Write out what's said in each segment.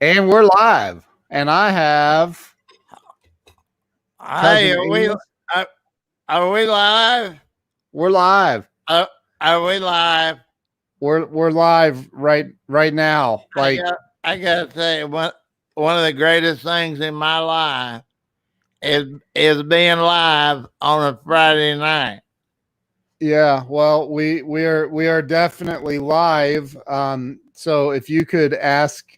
And we're live. And I have Hey, cousin Amos. are we live? We're live. Are we live? We're live right now. Like I gotta say, one of the greatest things in my life is being live on a Friday night. yeah, well, we are definitely live. So if you could ask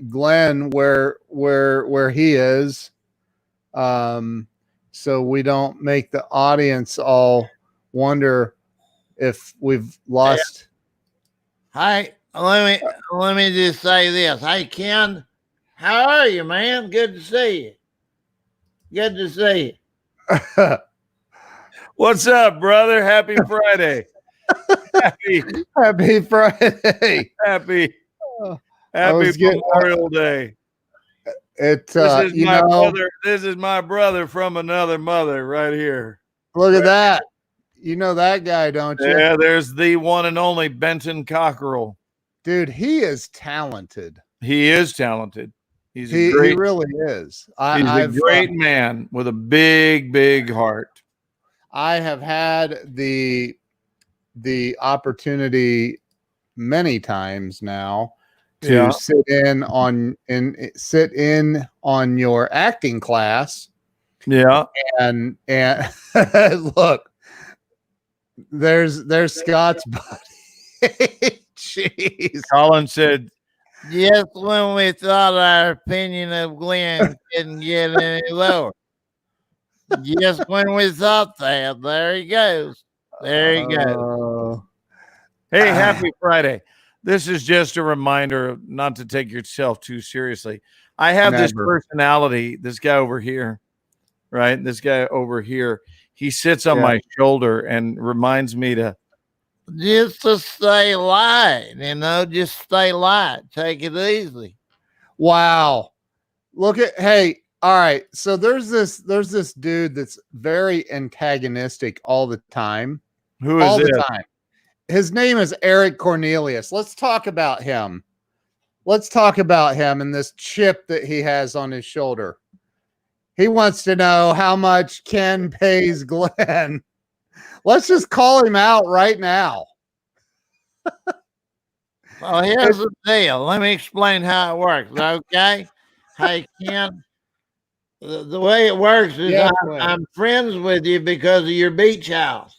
Glenn where he is, so we don't make the audience all wonder if we've lost. Hey, let me just say this. Hey, Ken, how are you, man? Good to see you. Good to see you. What's up, brother? Happy Friday. Happy Friday. Happy getting, Memorial Day. This is my brother. This is my brother from another mother right here. Look at that. You know that guy, don't you? Yeah, there's the one and only Benton Cockerell. Dude, he is talented. He is talented. He really is. He's a great man with a big, big heart. I have had the opportunity many times now to sit in on your acting class. Yeah. And look, there's Scott's buddy. Jeez. Colin said, just when we thought our opinion of Glenn couldn't get any lower. Just when we thought that, there he goes. There he goes. Hey, happy Friday. This is just a reminder not to take yourself too seriously. I have this personality, this guy over here, right? This guy over here, he sits on my shoulder and reminds me to just to stay light, just stay light. Take it easy. Wow. Look at, hey, all right. So there's this dude that's very antagonistic all the time. Who is all this? the time? His name is Eric Cornelius. Let's talk about him. And this chip that he has on his shoulder. He wants to know how much Ken pays Glenn. Let's just call him out right now. Well, here's the deal. Let me explain how it works, okay? Hey, Ken, the way it works is I'm friends with you because of your beach house.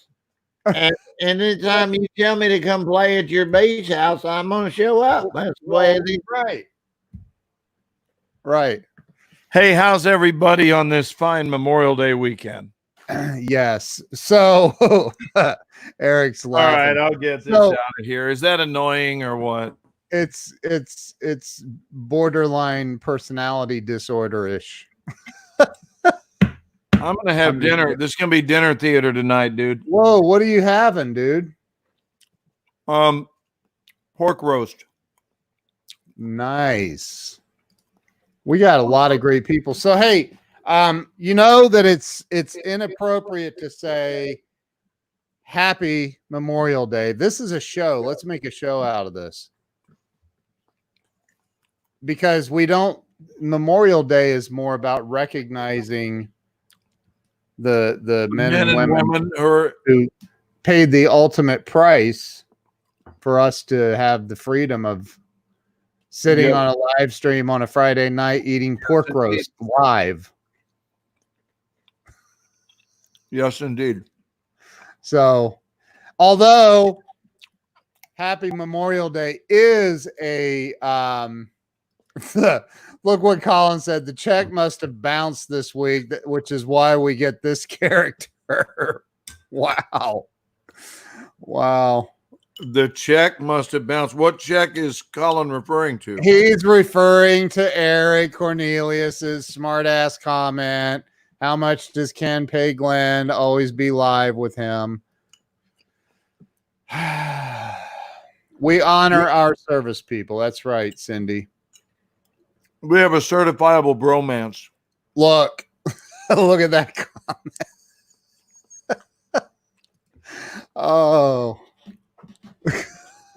And anytime you tell me to come play at your beach house, I'm going to show up. That's the way it is. Right. Hey, how's everybody on this fine Memorial Day weekend? Yes. So Eric's laughing. All right, I'll get this out of here. Is that annoying or what? It's borderline personality disorder-ish. I'm gonna have dinner. This is gonna be dinner theater tonight, dude. Whoa, what are you having, dude? Pork roast. Nice. We got a lot of great people. So hey, you know that it's inappropriate to say Happy Memorial Day. This is a show. Let's make a show out of this. Because Memorial Day is more about recognizing the men and women who paid the ultimate price for us to have the freedom of sitting on a live stream on a Friday night eating pork roast live. Yes, indeed. So, although Happy Memorial Day is a look what Colin said. The check must have bounced this week, which is why we get this character. Wow. The check must have bounced. What check is Colin referring to? He's referring to Eric Cornelius's smart-ass comment. How much does Ken pay Glenn to always be live with him? We honor our service people. That's right, Cindy. We have a certifiable bromance. Look, look at that comment. Oh.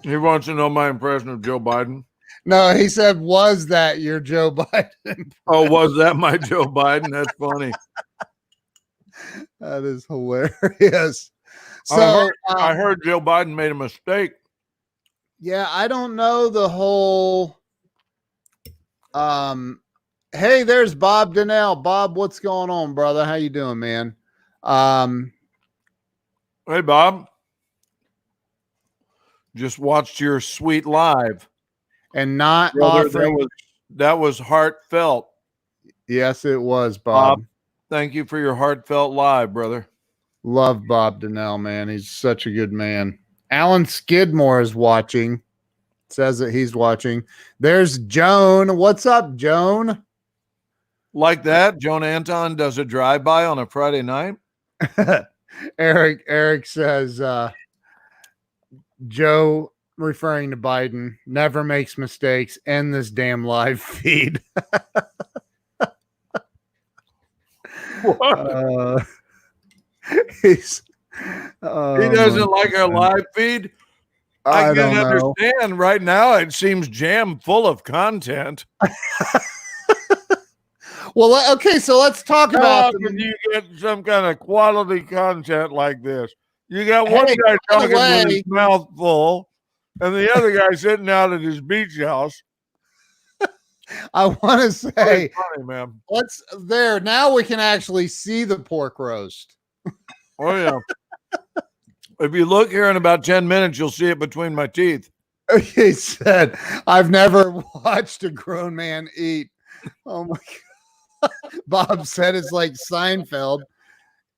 He wants to know my impression of Joe Biden. No, he said, was that your Joe Biden? Oh, was that my Joe Biden? That's funny. That is hilarious. So I heard Joe Biden made a mistake. Yeah, I don't know the whole. Hey, there's Bob Donnell. Bob, what's going on, brother? How you doing, man? Hey, Bob. Just watched your sweet live. And not Brother, offering. That was heartfelt. Yes, it was, Bob. Thank you for your heartfelt live, brother. Love Bob Donnell, man. He's such a good man. Alan Skidmore is watching. Says that he's watching. There's Joan. What's up, Joan? Like that, Joan Anton does a drive-by on a Friday night. Eric says Joe, referring to Biden, never makes mistakes. End this damn live feed. He doesn't like our live feed. I can understand right now. It seems jammed full of content. Well, okay, so let's talk about. Can you get some kind of quality content like this? You got one guy talking with his mouth full, and the other guy sitting out at his beach house. I want to say, funny, man. There now we can actually see the pork roast. Oh yeah. If you look here in about 10 minutes, you'll see it between my teeth. He said, I've never watched a grown man eat. Oh my God. Bob said it's like Seinfeld.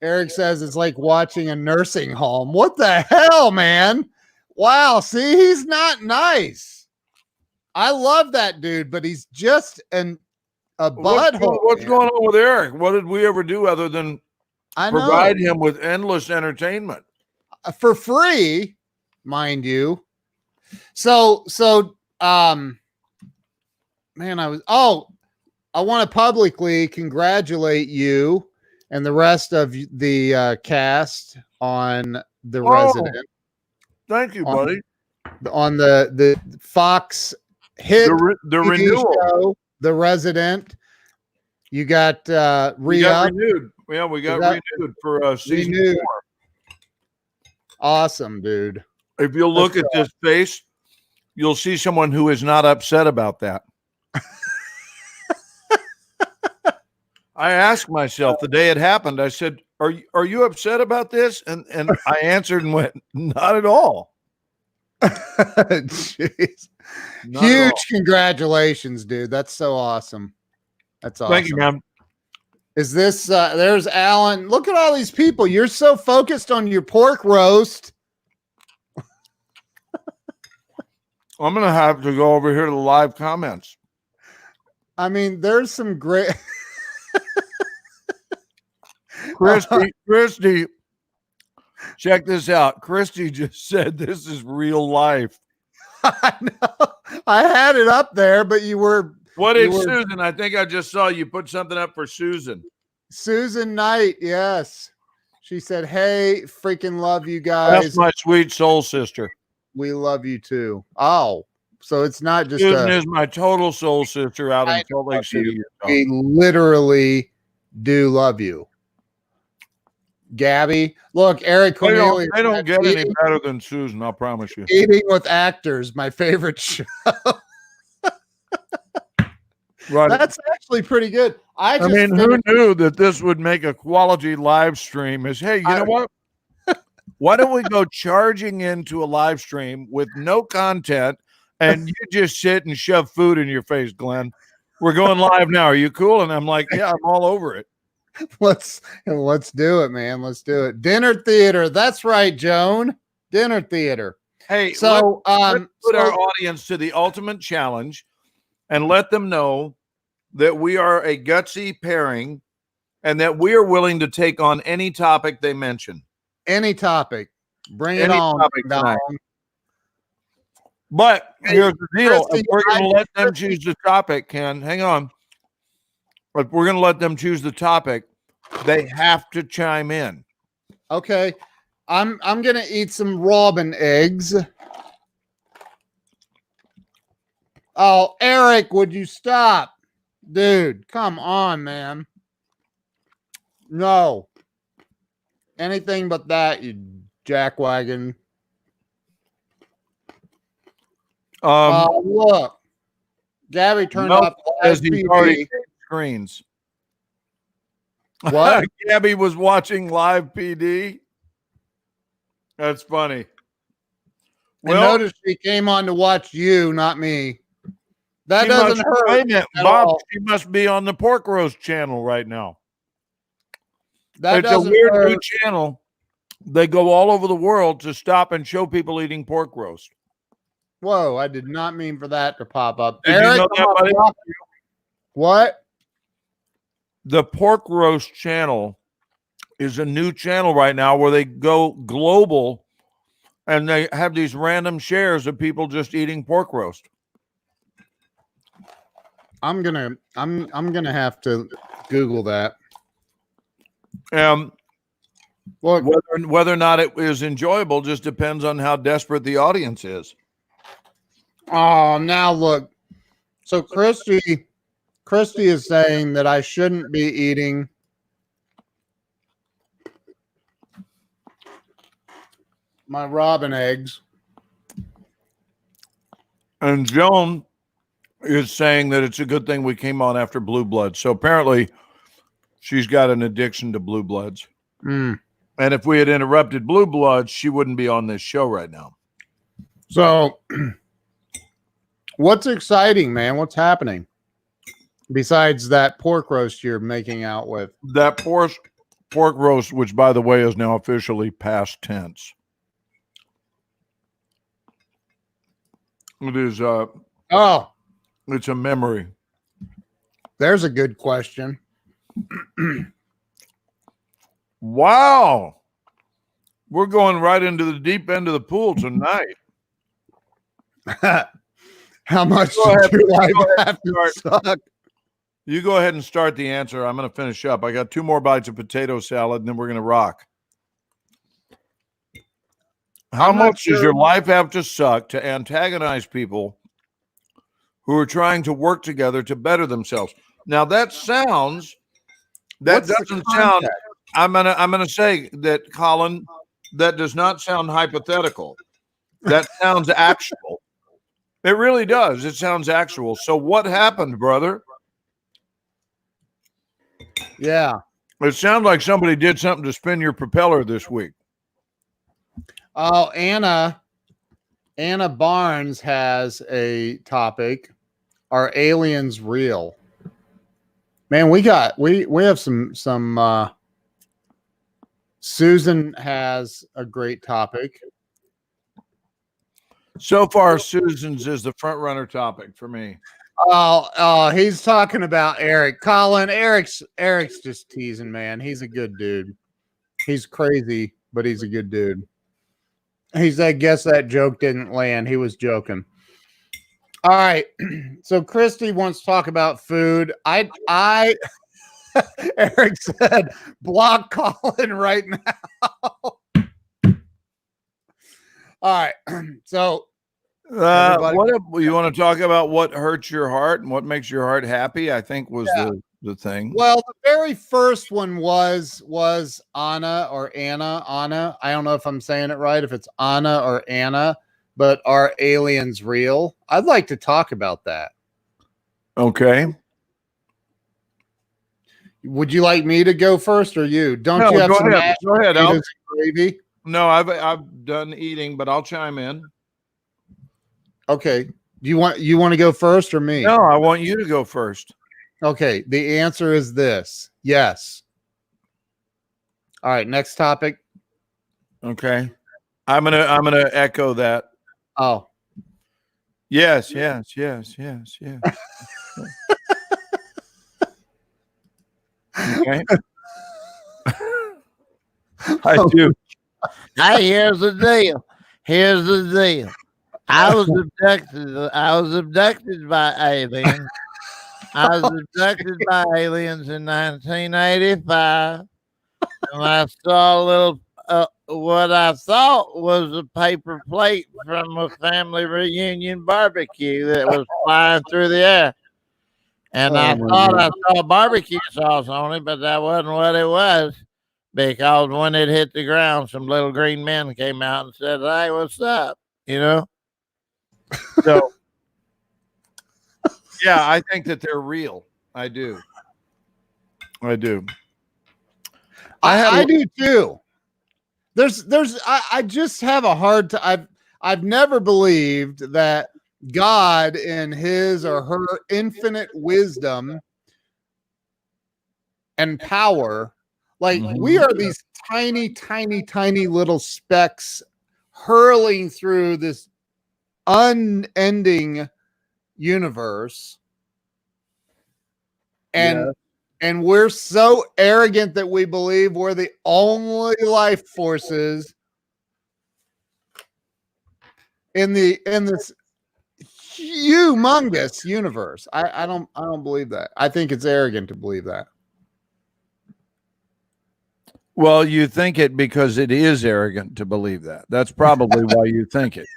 Eric says it's like watching a nursing home. What the hell, man? Wow. See, he's not nice. I love that dude, but he's just a butthole. What's going on with Eric? What did we ever do other than provide him with endless entertainment? For free, mind you. So man, I want to publicly congratulate you and the rest of the cast on The Resident. Thank you, buddy. On the Fox hit the renewal show, The Resident. You got renewed. Yeah, we got renewed for season 4. Awesome, dude. If you look at this face, you'll see someone who is not upset about that. I asked myself the day it happened, I said, are you upset about this? And I answered and went, not at all. Jeez. Huge congratulations, dude. That's so awesome. That's awesome. Thank you, man. Is this there's Alan? Look at all these people. You're so focused on your pork roast. I'm gonna have to go over here to the live comments. I mean, there's some great Christy, check this out. Christy just said this is real life. I know. I had it up there, but you were. What did Susan? I think I just saw you put something up for Susan. Susan Knight, yes. She said, hey, freaking love you guys. That's my sweet soul sister. We love you too. Oh, so it's not just Susan is my total soul sister out in Salt Lake City. We literally do love you. Gabby, look, Eric Cornelius. They don't get any better than Susan, I'll promise you. Eating with Actors, my favorite show. Right. That's actually pretty good. I mean, who knew that this would make a quality live stream? Hey, you know what? Why don't we go charging into a live stream with no content and you just sit and shove food in your face, Glenn? We're going live now. Are you cool? And I'm like, yeah, I'm all over it. Let's do it, man. Let's do it. Dinner theater. That's right, Joan. Dinner theater. Hey, so let's put our audience to the ultimate challenge and let them know that we are a gutsy pairing and that we are willing to take on any topic they mention. Any topic. Bring it on. But here's the deal. If we're going to let them choose the topic, Ken, hang on. If we're going to let them choose the topic, they have to chime in. Okay. I'm going to eat some robin eggs. Oh, Eric, would you stop? Dude, come on, man. No. Anything but that, you jackwagon. Look. Gabby turned off as he's already screens. What? Gabby was watching live PD. That's funny. Well, notice she came on to watch you, not me. That doesn't hurt. Wait a minute, Bob, she must be on the Pork Roast channel right now. It's a weird new channel. They go all over the world to stop and show people eating pork roast. Whoa, I did not mean for that to pop up. Did you know that, buddy? What? The Pork Roast channel is a new channel right now where they go global and they have these random shares of people just eating pork roast. I'm gonna have to Google that. Look, whether or not it is enjoyable just depends on how desperate the audience is. Oh, now look. So Christy is saying that I shouldn't be eating my robin eggs. And Joan is saying that it's a good thing we came on after Blue Bloods. So apparently she's got an addiction to Blue Bloods. Mm. And if we had interrupted Blue Bloods, she wouldn't be on this show right now. So what's exciting, man? What's happening? Besides that pork roast you're making out with. That pork roast, which, by the way, is now officially past tense. It is it's a memory. There's a good question. Wow. We're going right into the deep end of the pool tonight. How much did your life have to suck? You go ahead and start the answer. I'm going to finish up. I got 2 more bites of potato salad, and then we're going to rock. How much does your life have to suck to antagonize people who are trying to work together to better themselves? Now that sounds, that doesn't sound, I'm gonna say that, Colin, that does not sound hypothetical. That sounds actual. It really does. It sounds actual. So what happened, brother? Yeah. It sounds like somebody did something to spin your propeller this week. Oh, Anna Barnes has a topic. Are aliens real? Man, we have some Susan has a great topic. So far, Susan's is the front runner topic for me. Oh, he's talking about Eric. Colin, Eric's just teasing, man. He's a good dude. He's crazy, but he's a good dude. He said, guess that joke didn't land. He was joking. All right. So Christy wants to talk about food. I Eric said, block Colin right now. All right. So what you want to talk about? What hurts your heart and what makes your heart happy? I think was the thing. Well, the very first one was Anna or Anna. Anna. I don't know if I'm saying it right, if it's Anna or Anna, but are aliens real? I'd like to talk about that. Okay. Would you like me to go first or you? Don't you have some mashed potatoes and gravy? No, I've done eating, but I'll chime in. Okay. Do you want to go first or me? No, I want you to go first. Okay. The answer is this. Yes. All right. Next topic. Okay. I'm gonna echo that. Oh. Yes. Okay. I do. Hey, here's the deal. I was abducted by aliens. I was abducted by aliens in 1985, and I saw a little what I thought was a paper plate from a family reunion barbecue that was flying through the air. And I thought I saw barbecue sauce on it, but that wasn't what it was. Because when it hit the ground, some little green men came out and said, "Hey, what's up?" You know? So, yeah, I think that they're real. I do. I do. I do too. I just have a hard time. I've never believed that God in his or her infinite wisdom and power, like we are these tiny, tiny, tiny little specks hurling through this unending universe. And we're so arrogant that we believe we're the only life forces in this humongous universe. I don't believe that. I think it's arrogant to believe that. Well, you think it because it is arrogant to believe that. That's probably why you think it.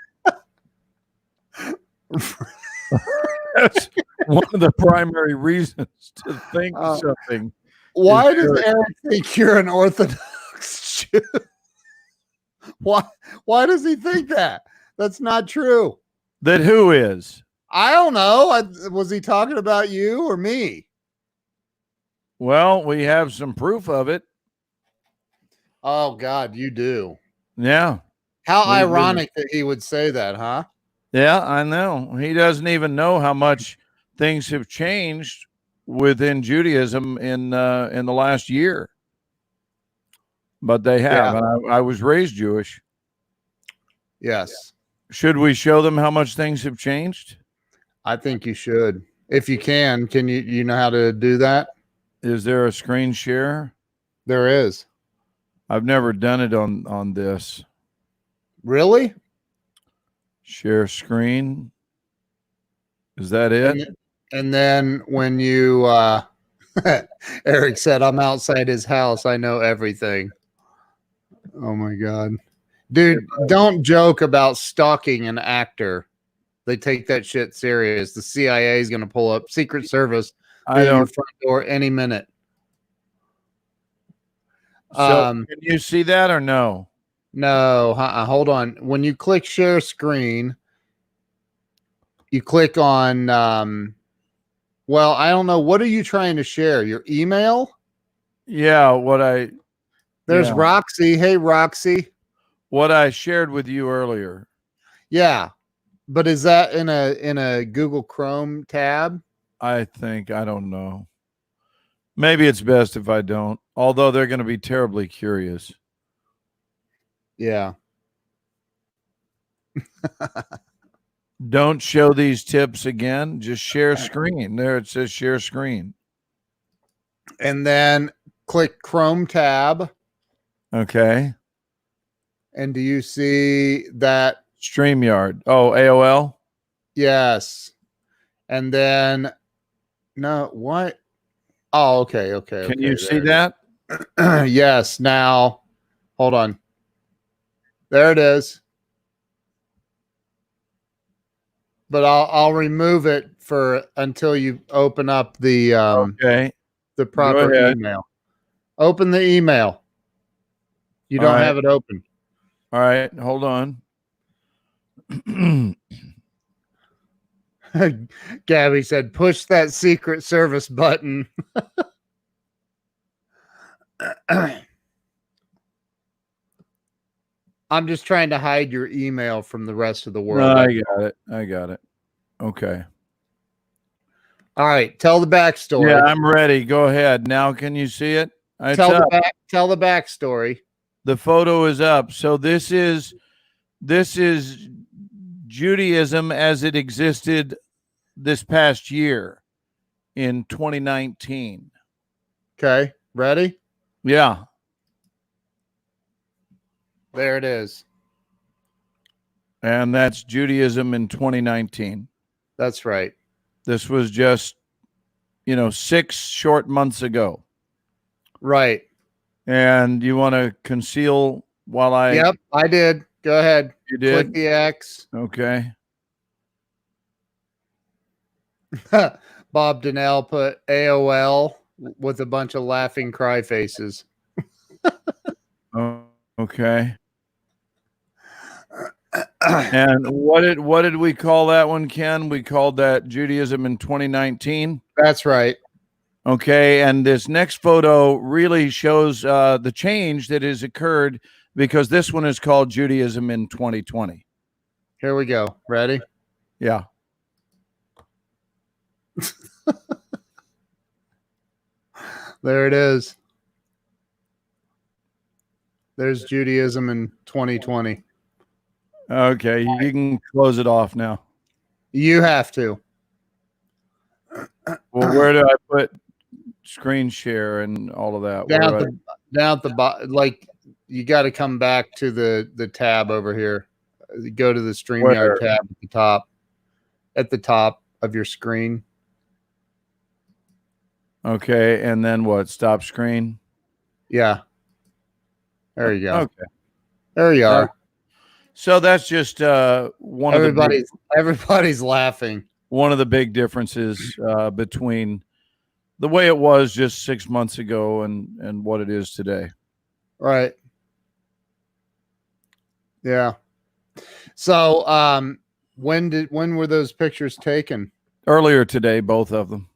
That's one of the primary reasons to think something. Why does Eric think you're an Orthodox Jew? Why does he think that? That's not true. That who is? I don't know. Was he talking about you or me? Well, we have some proof of it. Oh, God, you do. Yeah. How ironic that he would say that, huh? Yeah, I know. He doesn't even know how much things have changed within Judaism in the last year. But they have. Yeah. And I was raised Jewish. Yes. Should we show them how much things have changed? I think you should. If you can you know how to do that? Is there a screen share? There is. I've never done it on this. Really? Share screen. Is that it? And then when you Eric said, I'm outside his house, I know everything. Oh my God. Dude, don't joke about stalking an actor. They take that shit serious. The CIA is going to pull up Secret Service at your front door any minute. So can you see that or no? No, hold on. When you click share screen, you click on, well, I don't know. What are you trying to share? Your email? Yeah, There's Roxy. Hey, Roxy. What I shared with you earlier. Yeah. But is that in a Google Chrome tab? I don't know. Maybe it's best if I don't, although they're going to be terribly curious. Yeah. Don't show these tips again. Just share screen. There it says share screen. And then click Chrome tab. Okay. And do you see that? StreamYard. Oh, AOL? Yes. And then, no, what? Oh, okay. Can you see that? Yes. Now, hold on. There it is. But I'll remove it until you open up the the proper email. Open the email. You don't have it open. All right, hold on. Gabby said, push that Secret Service button. I'm just trying to hide your email from the rest of the world. I got it. Okay. All right. Tell the backstory. Yeah, I'm ready. Go ahead. Now, can you see it? Tell the backstory. The photo is up. So this is Judaism as it existed this past year in 2019. Okay. Ready? Yeah. There it is. And that's Judaism in 2019. That's right. This was just, 6 short months ago. Right. And you want to conceal while I? Yep, I did. Go ahead. You did? Click the X. Okay. Bob Donnell put AOL with a bunch of laughing cry faces. Oh, okay. And what did we call that one, Ken? We called that Judaism in 2019. That's right. Okay, and this next photo really shows the change that has occurred because this one is called Judaism in 2020. Here we go. Ready? Yeah. There it is. There's Judaism in 2020. Okay, you can close it off now. You have to. Well, where do I put screen share and all of that? Down at the bottom, like you got to come back to the tab over here. Go to the StreamYard tab at the top of your screen. Okay, and then what? Stop screen. Yeah. There you go. Okay. There you are. So that's just one everybody's laughing. One of the big differences between the way it was just 6 months ago and what it is today. Right. Yeah. So when were those pictures taken? Earlier today, both of them.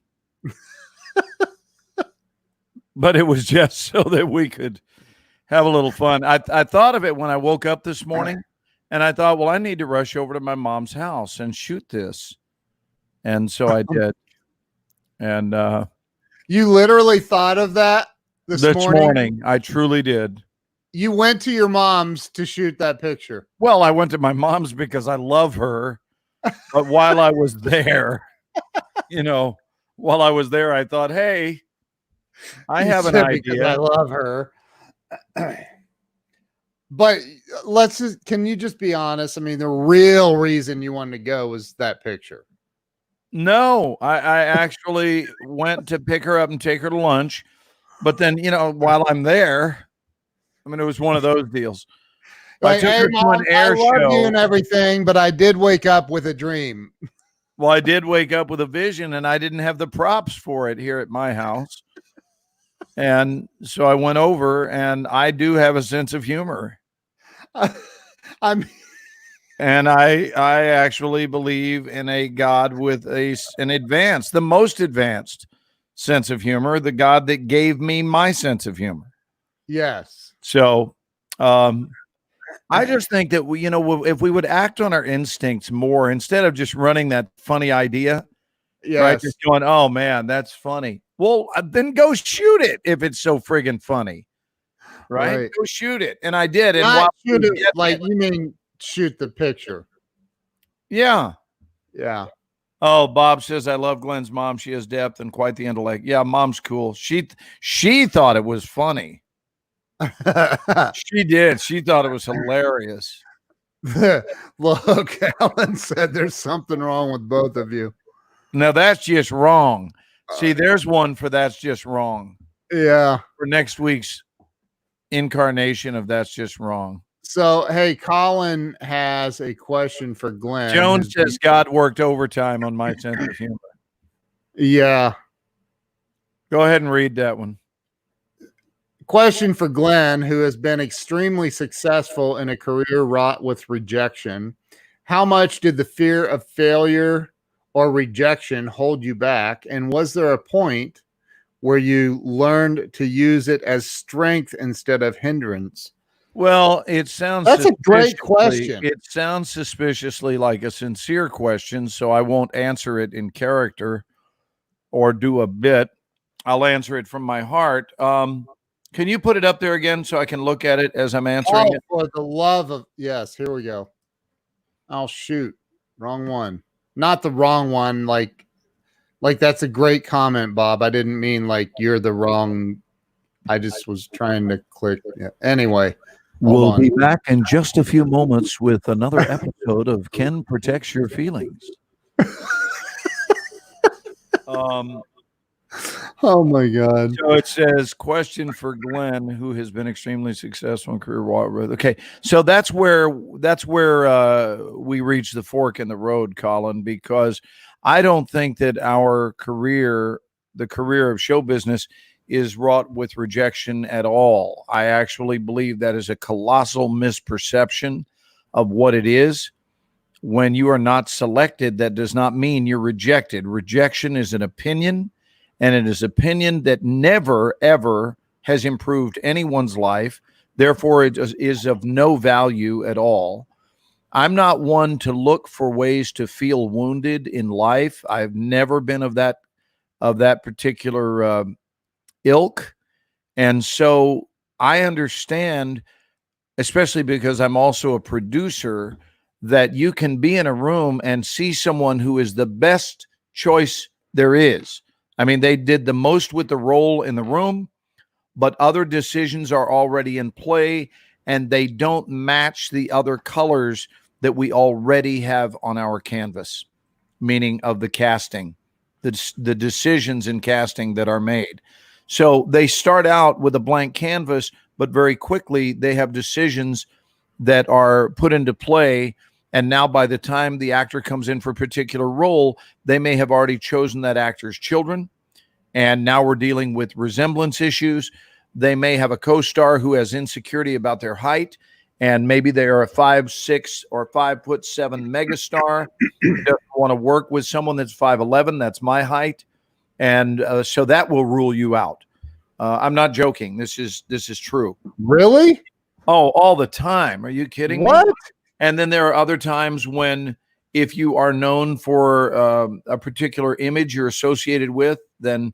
But it was just so that we could have a little fun. I thought of it when I woke up this morning, and I thought, well, I need to rush over to my mom's house and shoot this. And so I did. And you literally thought of that this morning? I truly did. You went to your mom's to shoot that picture. Well, I went to my mom's because I love her. But while I was there, I thought, hey, I have an idea. I love her. But can you just be honest? I mean, the real reason you wanted to go was that picture. No, I actually went to pick her up and take her to lunch. But then, while I'm there, I mean, it was one of those deals. Like, I took her to an air show. I love you and everything, but I did wake up with a dream. Well, I did wake up with a vision, and I didn't have the props for it here at my house. And so I went over, and I do have a sense of humor. And I actually believe in a God with the most advanced sense of humor, the God that gave me my sense of humor. Yes. So I just think that if we would act on our instincts more instead of just running that funny idea, right? Just going, oh man, that's funny. Well, then go shoot it if it's so friggin' funny, right? Go shoot it, and I did. And shoot it, like you mean shoot the picture? Yeah, yeah. Oh, Bob says I love Glenn's mom. She has depth and quite the intellect. Yeah, mom's cool. She thought it was funny. She did. She thought it was hilarious. Look, Alan said there's something wrong with both of you. Now that's just wrong. See, there's one for that's just wrong. Yeah. For next week's incarnation of that's just wrong. So, hey, Colin has a question for Glenn. Jones says God worked overtime on my sense of humor. Yeah. Go ahead and read that one. Question for Glenn, who has been extremely successful in a career wrought with rejection. How much did the fear of failure or rejection hold you back? And was there a point where you learned to use it as strength instead of hindrance? Well, that's a great question. It sounds suspiciously like a sincere question, so I won't answer it in character or do a bit. I'll answer it from my heart. Can you put it up there again so I can look at it as I'm answering it? For the love of, yes, here we go. Oh, shoot. Wrong one. Not the wrong one. Like that's a great comment, Bob. I didn't mean like you're the wrong. I just was trying to click. Yeah. Anyway. We'll be back in just a few moments with another episode of Ken Protects Your Feelings. Oh my God. So it says, question for Glenn, who has been extremely successful in career. Okay. So that's where we reach the fork in the road, Colin, because I don't think that our career, the career of show business, is wrought with rejection at all. I actually believe that is a colossal misperception of what it is. When you are not selected, that does not mean you're rejected. Rejection is an opinion, and it is opinion that never, ever has improved anyone's life. Therefore, it is of no value at all. I'm not one to look for ways to feel wounded in life. I've never been of that particular ilk. And so I understand, especially because I'm also a producer, that you can be in a room and see someone who is the best choice there is. I mean, they did the most with the role in the room, but other decisions are already in play and they don't match the other colors that we already have on our canvas, meaning of the casting, the decisions in casting that are made. So they start out with a blank canvas, but very quickly they have decisions that are put into play. And now by the time the actor comes in for a particular role, they may have already chosen that actor's children. And now we're dealing with resemblance issues. They may have a co-star who has insecurity about their height, and maybe they are a 5'6" or 5'7" megastar. Doesn't want to work with someone that's 5'11". That's my height. And so that will rule you out. I'm not joking. This is true. Really? Oh, all the time. Are you kidding What? me? And then there are other times when, if you are known for a particular image you're associated with, then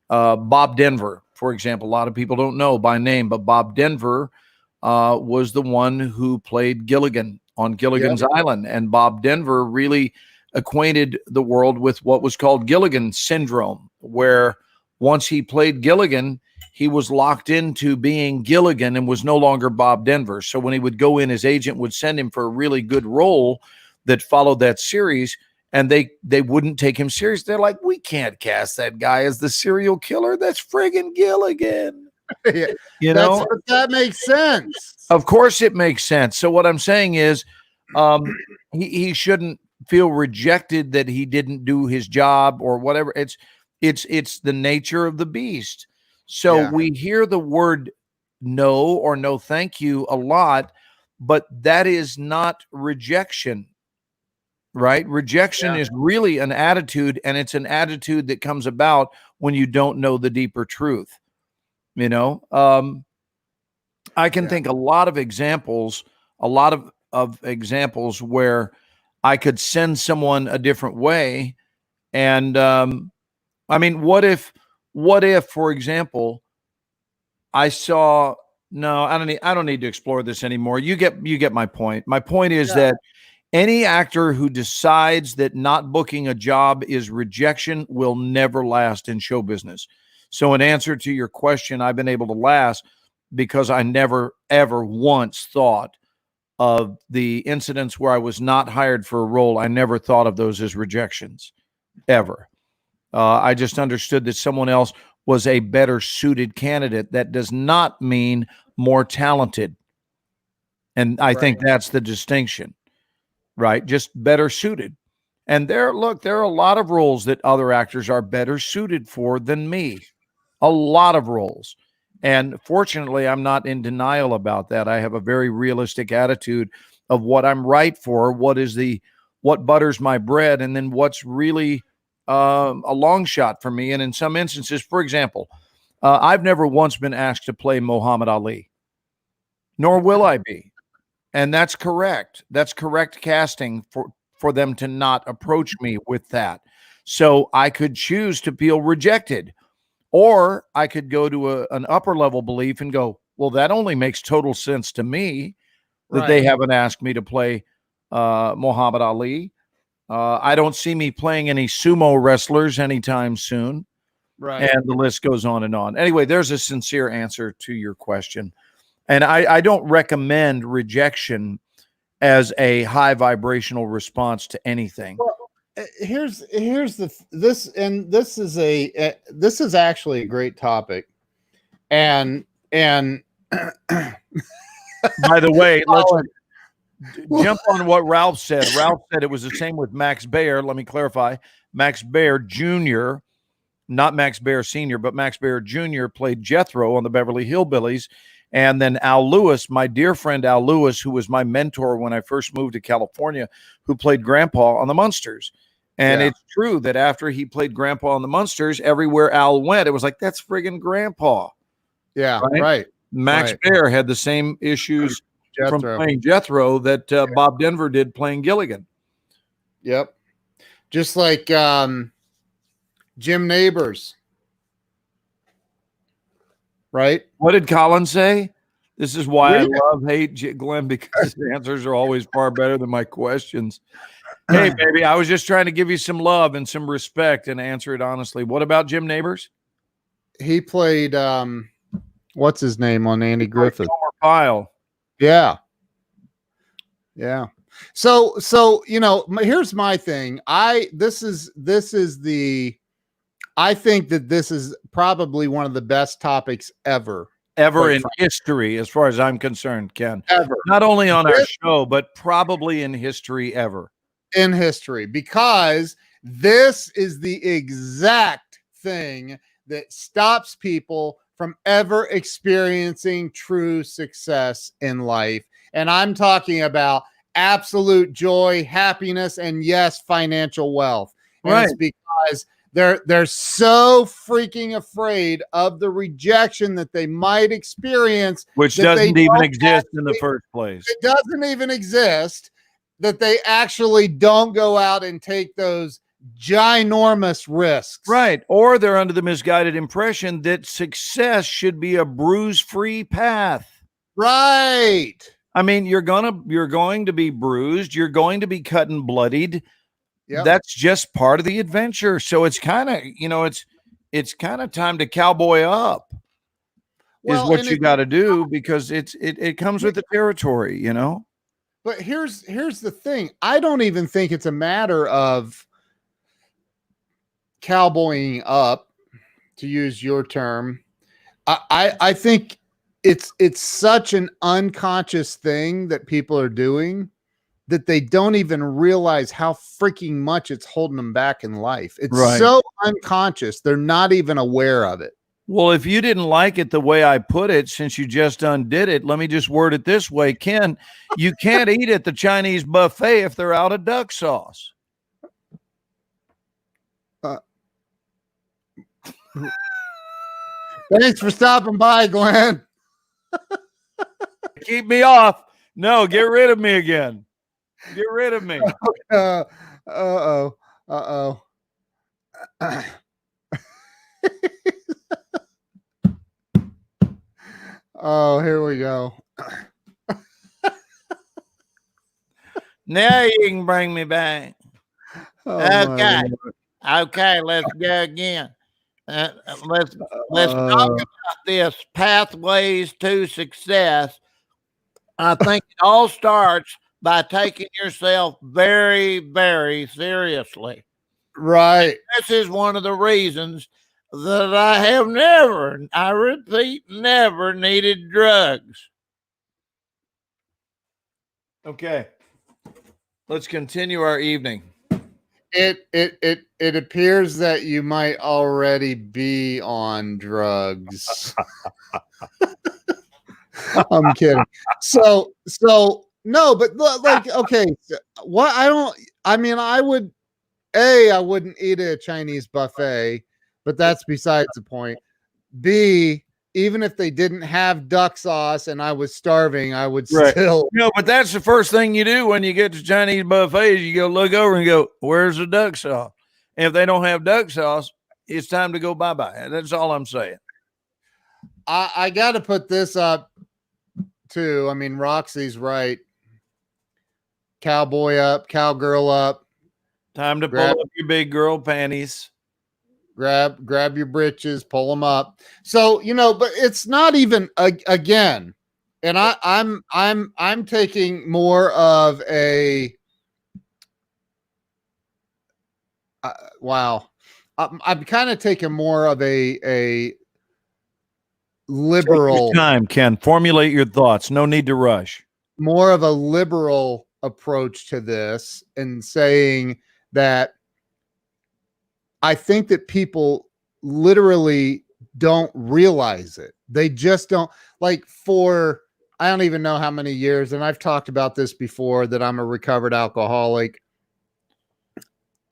Bob Denver, for example, a lot of people don't know by name, but Bob Denver was the one who played Gilligan on Gilligan's Island. And Bob Denver really acquainted the world with what was called Gilligan syndrome, where once he played Gilligan, he was locked into being Gilligan and was no longer Bob Denver. So when he would go in, his agent would send him for a really good role that followed that series, and they wouldn't take him serious. They're like, we can't cast that guy as the serial killer. That's friggin' Gilligan. You know, that makes sense. Of course it makes sense. So what I'm saying is he shouldn't feel rejected that he didn't do his job or whatever. It's the nature of the beast. So we hear the word no or no thank you a lot, but that is not rejection, right? Rejection is really an attitude, and it's an attitude that comes about when you don't know the deeper truth. You know, I can think a lot of examples where I could send someone a different way. And I mean, what if, for example, I don't need to explore this anymore. You get my point. My point is that any actor who decides that not booking a job is rejection will never last in show business. So in answer to your question, I've been able to last because I never, ever once thought of the incidents where I was not hired for a role. I never thought of those as rejections, ever. I just understood that someone else was a better suited candidate. That does not mean more talented. And I think that's the distinction, right? Just better suited. And there are a lot of roles that other actors are better suited for than me. A lot of roles. And fortunately, I'm not in denial about that. I have a very realistic attitude of what I'm right for, what butters my bread, and then what's really a long shot for me. And in some instances, for example, I've never once been asked to play Muhammad Ali, nor will I be. And that's correct. That's correct casting for them to not approach me with that. So I could choose to feel rejected, or I could go to an upper level belief and go, well, that only makes total sense to me that they haven't asked me to play Muhammad Ali. I don't see me playing any sumo wrestlers anytime soon. Right. And the list goes on and on. Anyway, there's a sincere answer to your question. And I don't recommend rejection as a high vibrational response to anything. Here's this is actually a great topic, and by the way, let's jump on what Ralph said. Ralph said it was the same with Max Baer. Let me clarify. Max Baer Jr., not Max Baer Sr., but Max Baer Jr. played Jethro on the Beverly Hillbillies. And then Al Lewis, my dear friend Al Lewis, who was my mentor when I first moved to California, who played Grandpa on the Munsters. And it's true that after he played Grandpa on the Munsters, everywhere Al went, it was like, that's friggin' Grandpa. Yeah, right. Max Baer had the same issues from playing Jethro that Bob Denver did playing Gilligan. Yep. Just like Jim Neighbors. Right? What did Colin say? This is why I love hate Glenn, because his answers are always far better than my questions. Hey, baby, I was just trying to give you some love and some respect and answer it honestly. What about Jim Neighbors? He played what's his name on Andy Griffith? Homer Pyle. Yeah. Yeah. So here's my thing. I think that this is probably one of the best topics ever in history, as far as I'm concerned, Ken. Ever. Not only on our show, but probably in history ever. In history, because this is the exact thing that stops people from ever experiencing true success in life. And I'm talking about absolute joy, happiness, and yes, financial wealth. And right. It's because they're so freaking afraid of the rejection that they might experience, which doesn't even exist in the first place. It doesn't even exist, that they actually don't go out and take those ginormous risks. Right. Or they're under the misguided impression that success should be a bruise-free path. Right. I mean, you're going to be bruised, you're going to be cut and bloodied. Yep. That's just part of the adventure. So it's kind of, it's kind of time to cowboy up. Well, is what you got to do, because it comes with the territory, But here's the thing. I don't even think it's a matter of cowboying up, to use your term. I think it's such an unconscious thing that people are doing that they don't even realize how freaking much it's holding them back in life. It's so unconscious. They're not even aware of it. Well, if you didn't like it the way I put it, since you just undid it, let me just word it this way, Ken. You can't eat at the Chinese buffet if they're out of duck sauce. Thanks for stopping by, Glenn. Keep me off. No, get rid of me again. Get rid of me. Uh-oh. Oh, here we go. Now you can bring me back. Okay. Okay, let's go again. Let's talk about this pathways to success. I think it all starts by taking yourself very, very seriously. Right. This is one of the reasons that I have never, I repeat, never needed drugs. Okay. Let's continue our evening. It appears that you might already be on drugs. I'm kidding. So no, but like, okay, what I wouldn't eat at a Chinese buffet, but that's besides the point. B, even if they didn't have duck sauce and I was starving, I would still. But that's the first thing you do when you get to Chinese buffets. You go look over and go, where's the duck sauce? And if they don't have duck sauce, it's time to go bye-bye. That's all I'm saying. I got to put this up too. I mean, Roxy's right. Cowboy up, cowgirl up. Time to pull up your big girl panties. Grab your britches, pull them up. So, but it's not even again. And I'm taking more of a wow. I'm kind of taking more of a liberal Take your time, Ken. Formulate your thoughts. No need to rush. More of a liberal approach to this, and saying that I think that people literally don't realize it. They just don't, like, for I don't even know how many years, and I've talked about this before, that I'm a recovered alcoholic.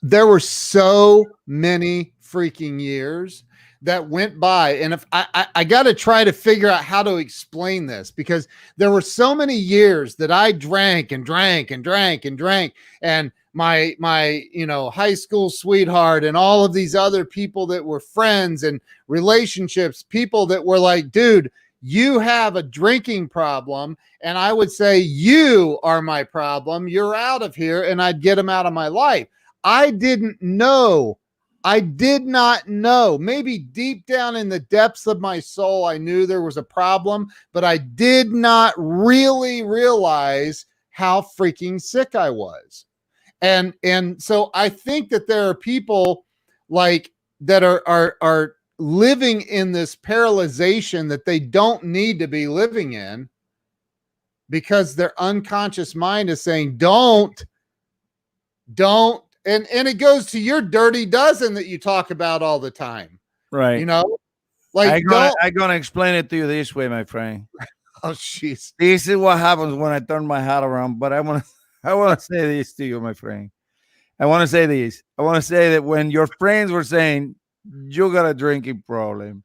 There were so many freaking years that went by, and if I got to try to figure out how to explain this, because there were so many years that I drank and drank and drank and drank, and my high school sweetheart and all of these other people that were friends and relationships, people that were like, dude, you have a drinking problem, and I would say, you are my problem, you're out of here, and I'd get them out of my life. I did not know. Maybe deep down in the depths of my soul, I knew there was a problem, but I did not really realize how freaking sick I was. And so I think that there are people like that are living in this paralyzation that they don't need to be living in, because their unconscious mind is saying, don't. And it goes to your dirty dozen that you talk about all the time. Right. Like I'm gonna explain it to you this way, my friend. Oh, jeez. This is what happens when I turn my hat around. But I want to say this to you, my friend. I want to say this. I want to say that when your friends were saying, you got a drinking problem,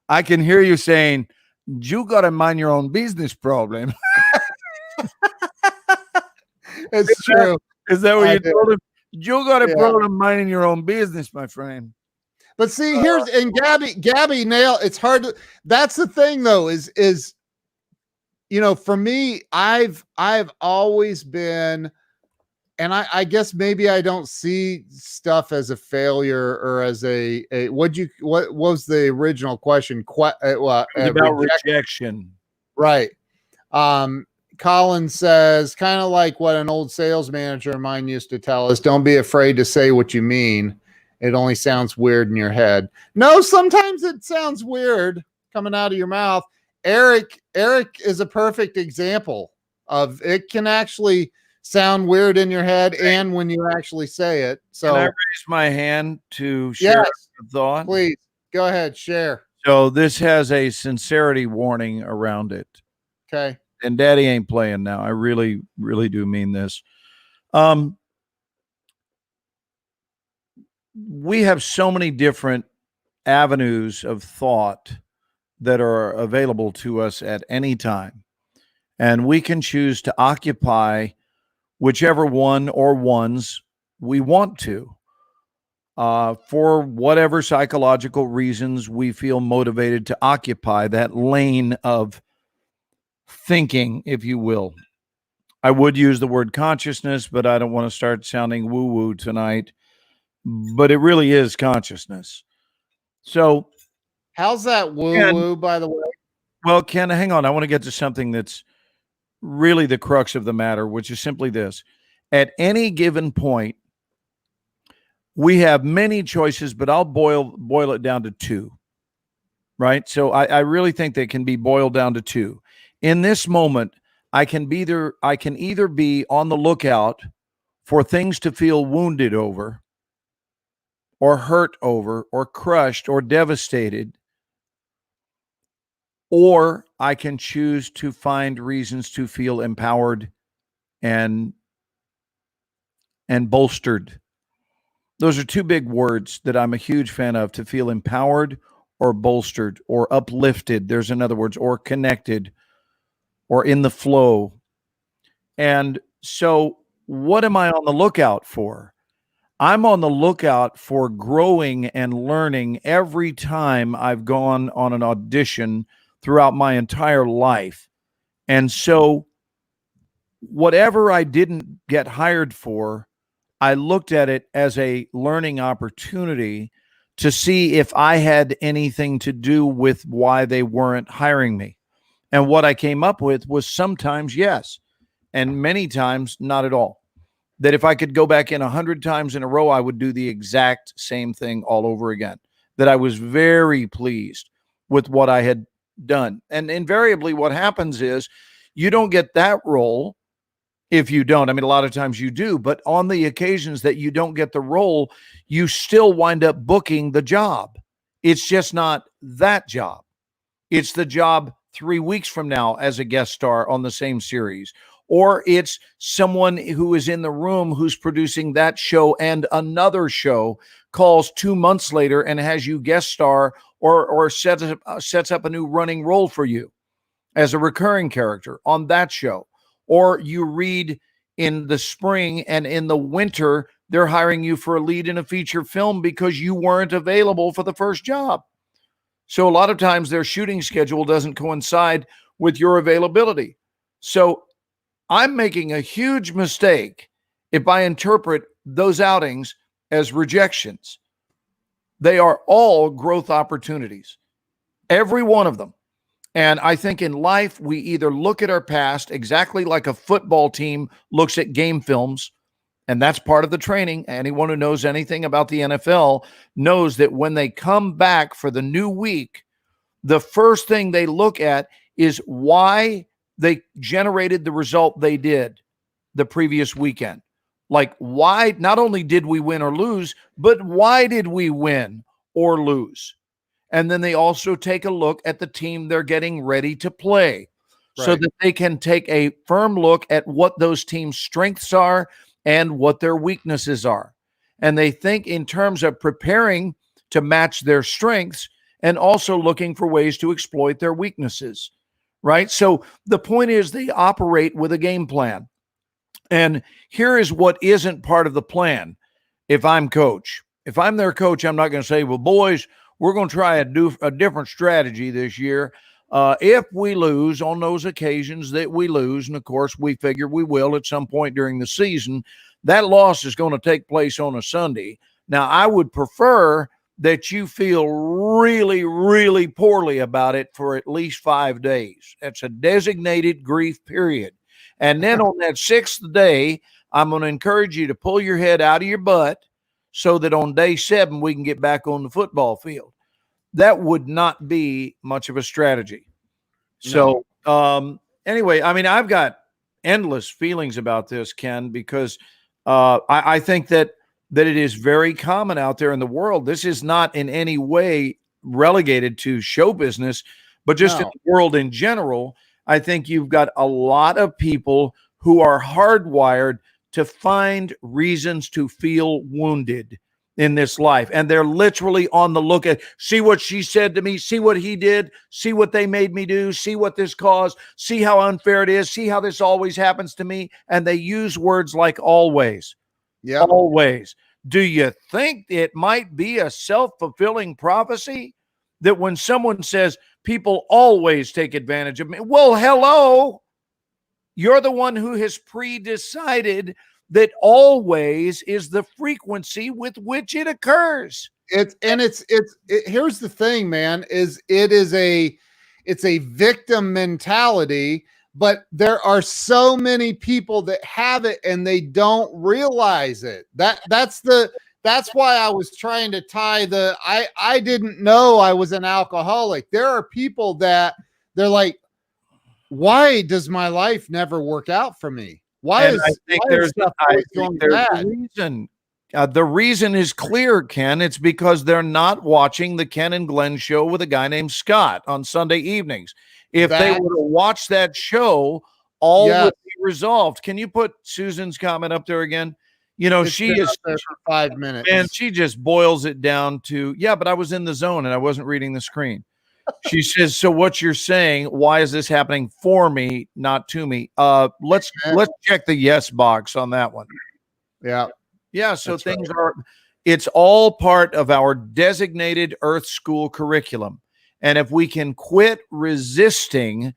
I can hear you saying, you got to mind your own business problem. It's true. Is that what you told him? You got a problem minding your own business, my friend. But see, here's, and Gabby nailed, it's hard to, that's the thing though, is, for me, I've always been, and I guess maybe I don't see stuff as a failure or as a what was the original question? About rejection. Right. Colin says, kind of like what an old sales manager of mine used to tell us, don't be afraid to say what you mean. It only sounds weird in your head. No, sometimes it sounds weird coming out of your mouth. Eric is a perfect example of it can actually sound weird in your head and when you actually say it. So can I raise my hand to share a thought? Please go ahead, share. So this has a sincerity warning around it. Okay. And Daddy ain't playing now. I really, really do mean this. We have so many different avenues of thought that are available to us at any time. And we can choose to occupy whichever one or ones we want to, for whatever psychological reasons we feel motivated to occupy that lane of thinking, if you will. I would use the word consciousness, but I don't want to start sounding woo-woo tonight. But it really is consciousness. So how's that woo-woo, by the way? Well, Ken, hang on. I want to get to something that's really the crux of the matter, which is simply this. At any given point, we have many choices, but I'll boil it down to two, right? So I really think they can be boiled down to two. In this moment, I can either be on the lookout for things to feel wounded over, or hurt over, or crushed, or devastated, or I can choose to find reasons to feel empowered and bolstered. Those are two big words that I'm a huge fan of, to feel empowered or bolstered or uplifted. There's another words, or connected or in the flow. And so what am I on the lookout for? I'm on the lookout for growing and learning every time I've gone on an audition throughout my entire life. And so whatever I didn't get hired for, I looked at it as a learning opportunity to see if I had anything to do with why they weren't hiring me. And what I came up with was sometimes yes, and many times not at all. that if I could go back in 100 times in a row, I would do the exact same thing all over again. That I was very pleased with what I had done. And invariably what happens is you don't get that role if you don't. I mean, a lot of times you do, but on the occasions that you don't get the role, you still wind up booking the job. It's just not that job. It's the job 3 weeks from now as a guest star on the same series. Or it's someone who is in the room who's producing that show and another show calls 2 months later and has you guest star or sets up a new running role for you as a recurring character on that show. Or you read in the spring and in the winter, they're hiring you for a lead in a feature film because you weren't available for the first job. So a lot of times their shooting schedule doesn't coincide with your availability. So I'm making a huge mistake if I interpret those outings as rejections. They are all growth opportunities, every one of them. And I think in life, we either look at our past exactly like a football team looks at game films, and that's part of the training. Anyone who knows anything about the NFL knows that when they come back for the new week, the first thing they look at is why they generated the result they did the previous weekend. Like, why, not only did we win or lose, but why did we win or lose? And then they also take a look at the team they're getting ready to play, right, so that they can take a firm look at what those teams' strengths are and what their weaknesses are. And they think in terms of preparing to match their strengths and also looking for ways to exploit their weaknesses, right? So the point is they operate with a game plan. And here is what isn't part of the plan. If I'm coach, if I'm their coach, I'm not going to say, well, boys, we're going to try a different strategy this year. If we lose on those occasions that we lose, and of course we figure we will at some point during the season, that loss is going to take place on a Sunday. Now, I would prefer that you feel really, really poorly about it for at least 5 days. That's a designated grief period. And then on that 6th day, I'm going to encourage you to pull your head out of your butt so that on day 7, we can get back on the football field. That would not be much of a strategy. So anyway, I mean, I've got endless feelings about this, Ken, because I think that it is very common out there in the world. This is not in any way relegated to show business, but just in the world in general. I think you've got a lot of people who are hardwired to find reasons to feel wounded in this life. And they're literally on the look at, see what she said to me, see what he did, see what they made me do, see what this caused, see how unfair it is, see how this always happens to me. And they use words like always. Yeah. Always. Do you think it might be a self-fulfilling prophecy that when someone says people always take advantage of me? Well, hello. You're the one who has pre-decided that always is the frequency with which it occurs. Here's the thing, man, it's a victim mentality, but there are so many people that have it and they don't realize it. That's why I was trying to tie I didn't know I was an alcoholic. There are people that they're like, why does my life never work out for me? Why there's a reason. The reason is clear, Ken. It's because they're not watching the Ken and Glenn show with a guy named Scott on Sunday evenings. If they were to watch that show, all would be resolved. Can you put Susan's comment up there again? You know, she is there for 5 minutes, and she just boils it down to, but I was in the zone and I wasn't reading the screen. She says, so what you're saying, why is this happening for me, not to me? Let's check the yes box on that one. Yeah. Yeah. So things are, it's all part of our designated Earth School curriculum. And if we can quit resisting,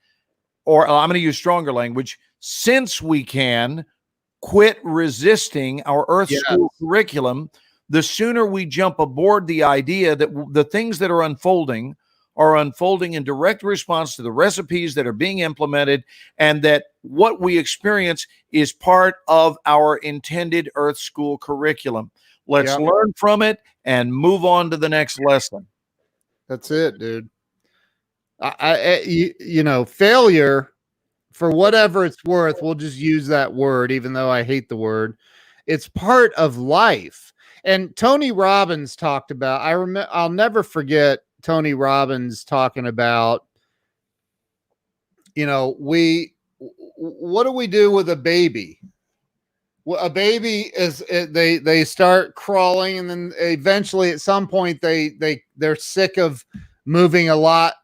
or I'm going to use stronger language, since we can quit resisting our Earth School curriculum, the sooner we jump aboard the idea that the things that are unfolding are unfolding in direct response to the recipes that are being implemented, and that what we experience is part of our intended Earth School curriculum. Let's learn from it and move on to the next lesson. That's it, dude. Failure, for whatever it's worth, we'll just use that word, even though I hate the word. It's part of life. And Tony Robbins talked about, I'll never forget Tony Robbins talking about, what do we do with a baby? Well, a baby is they start crawling, and then eventually at some point they're sick of moving a lot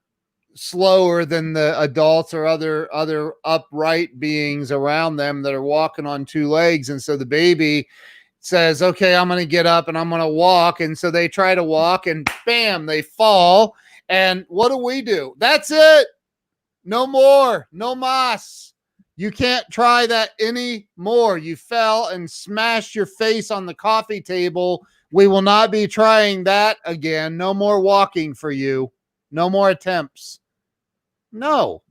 slower than the adults or other upright beings around them that are walking on two legs. And so the baby says, okay, I'm going to get up and I'm going to walk. And so they try to walk, and bam, they fall. And what do? That's it. No more. No mas. You can't try that anymore. You fell and smashed your face on the coffee table. We will not be trying that again. No more walking for you. No more attempts. No,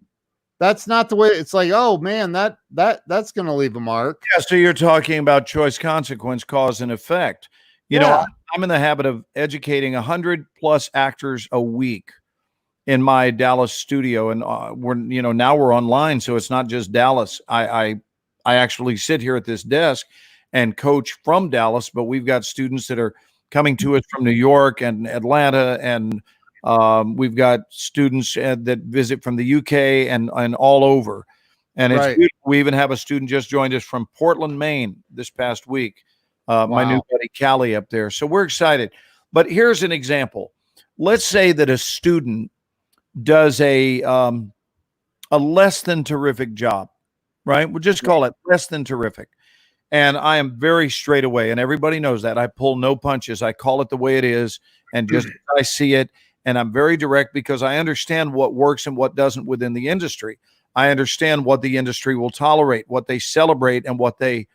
that's not the way. It's like, oh man, that's going to leave a mark. Yeah. So you're talking about choice, consequence, cause, and effect. You know, I'm in the habit of educating 100+ actors a week in my Dallas studio, and now we're online, so it's not just Dallas. I actually sit here at this desk and coach from Dallas, but we've got students that are coming to us from New York and Atlanta, and we've got students that visit from the UK and all over. And it's beautiful. We even have a student just joined us from Portland, Maine this past week. My new buddy Callie up there. So we're excited. But here's an example. Let's say that a student does a less than terrific job, right? We'll just call it less than terrific. And I am very straight away, and everybody knows that. I pull no punches. I call it the way it is, and just I see it. And I'm very direct because I understand what works and what doesn't within the industry. I understand what the industry will tolerate, what they celebrate, and what they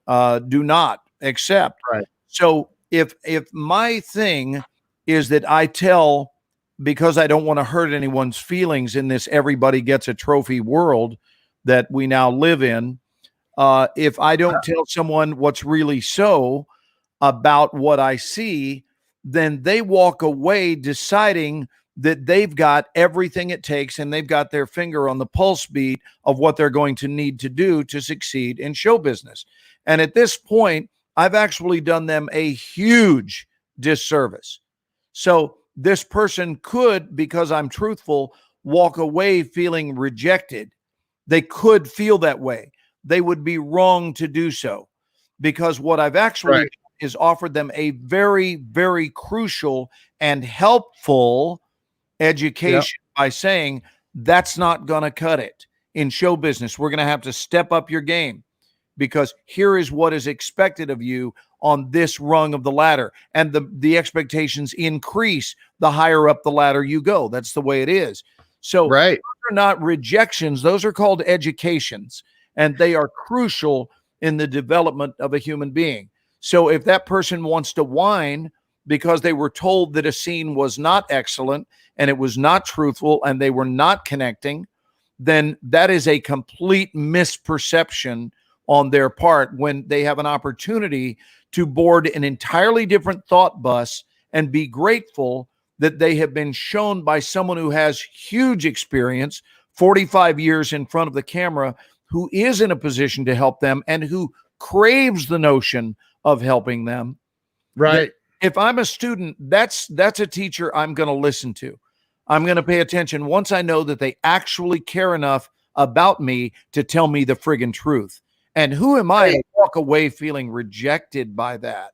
do not accept. Right. So if my thing is that I tell, because I don't want to hurt anyone's feelings in this everybody gets a trophy world that we now live in, if I don't tell someone what's really so about what I see, then they walk away deciding that they've got everything it takes and they've got their finger on the pulse beat of what they're going to need to do to succeed in show business. And at this point, I've actually done them a huge disservice. So this person could, because I'm truthful, walk away feeling rejected. They could feel that way. They would be wrong to do so, because what I've actually done is offered them a very, very crucial and helpful education by saying that's not going to cut it in show business. We're going to have to step up your game, because here is what is expected of you on this rung of the ladder. And the expectations increase the higher up the ladder you go. That's the way it is. So those are not rejections. Those are called educations, and they are crucial in the development of a human being. So if that person wants to whine because they were told that a scene was not excellent and it was not truthful and they were not connecting, then that is a complete misperception on their part, when they have an opportunity to board an entirely different thought bus and be grateful that they have been shown by someone who has huge experience, 45 years in front of the camera, who is in a position to help them and who craves the notion of helping them. Right. If I'm a student, that's a teacher I'm going to listen to. I'm going to pay attention once I know that they actually care enough about me to tell me the friggin' truth. And who am I to walk away feeling rejected by that?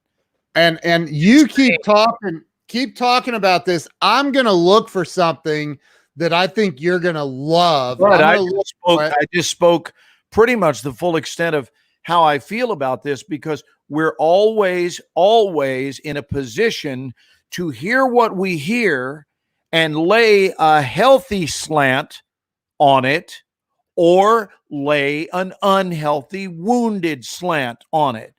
And you keep talking about this. I'm going to look for something that I think you're going to love. Right. I just spoke pretty much the full extent of how I feel about this, because we're always in a position to hear what we hear and lay a healthy slant on it, or lay an unhealthy, wounded slant on it.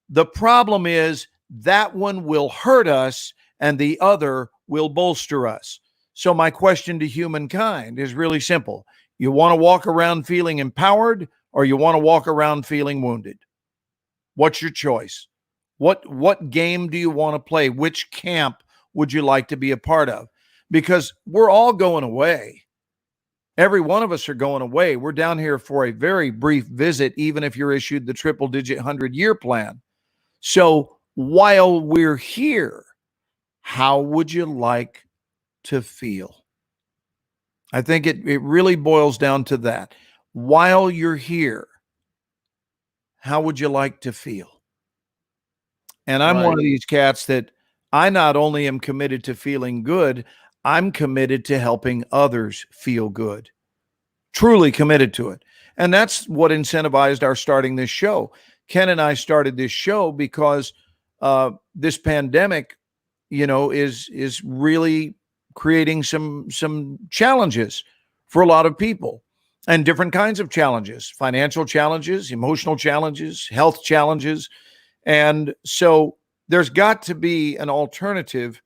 The problem is that one will hurt us and the other will bolster us. So my question to humankind is really simple. You want to walk around feeling empowered, or you want to walk around feeling wounded? What's your choice? What game do you want to play? Which camp would you like to be a part of? Because we're all going away. Every one of us are going away. We're down here for a very brief visit, even if you're issued the triple digit 100-year plan. So while we're here, how would you like to feel? I think it really boils down to that. While you're here, how would you like to feel? And I'm one of these cats that I not only am committed to feeling good, I'm committed to helping others feel good. Truly committed to it. And that's what incentivized our starting this show. Ken and I started this show because this pandemic, is really creating some challenges for a lot of people, and different kinds of challenges, financial challenges, emotional challenges, health challenges. And so there's got to be an alternative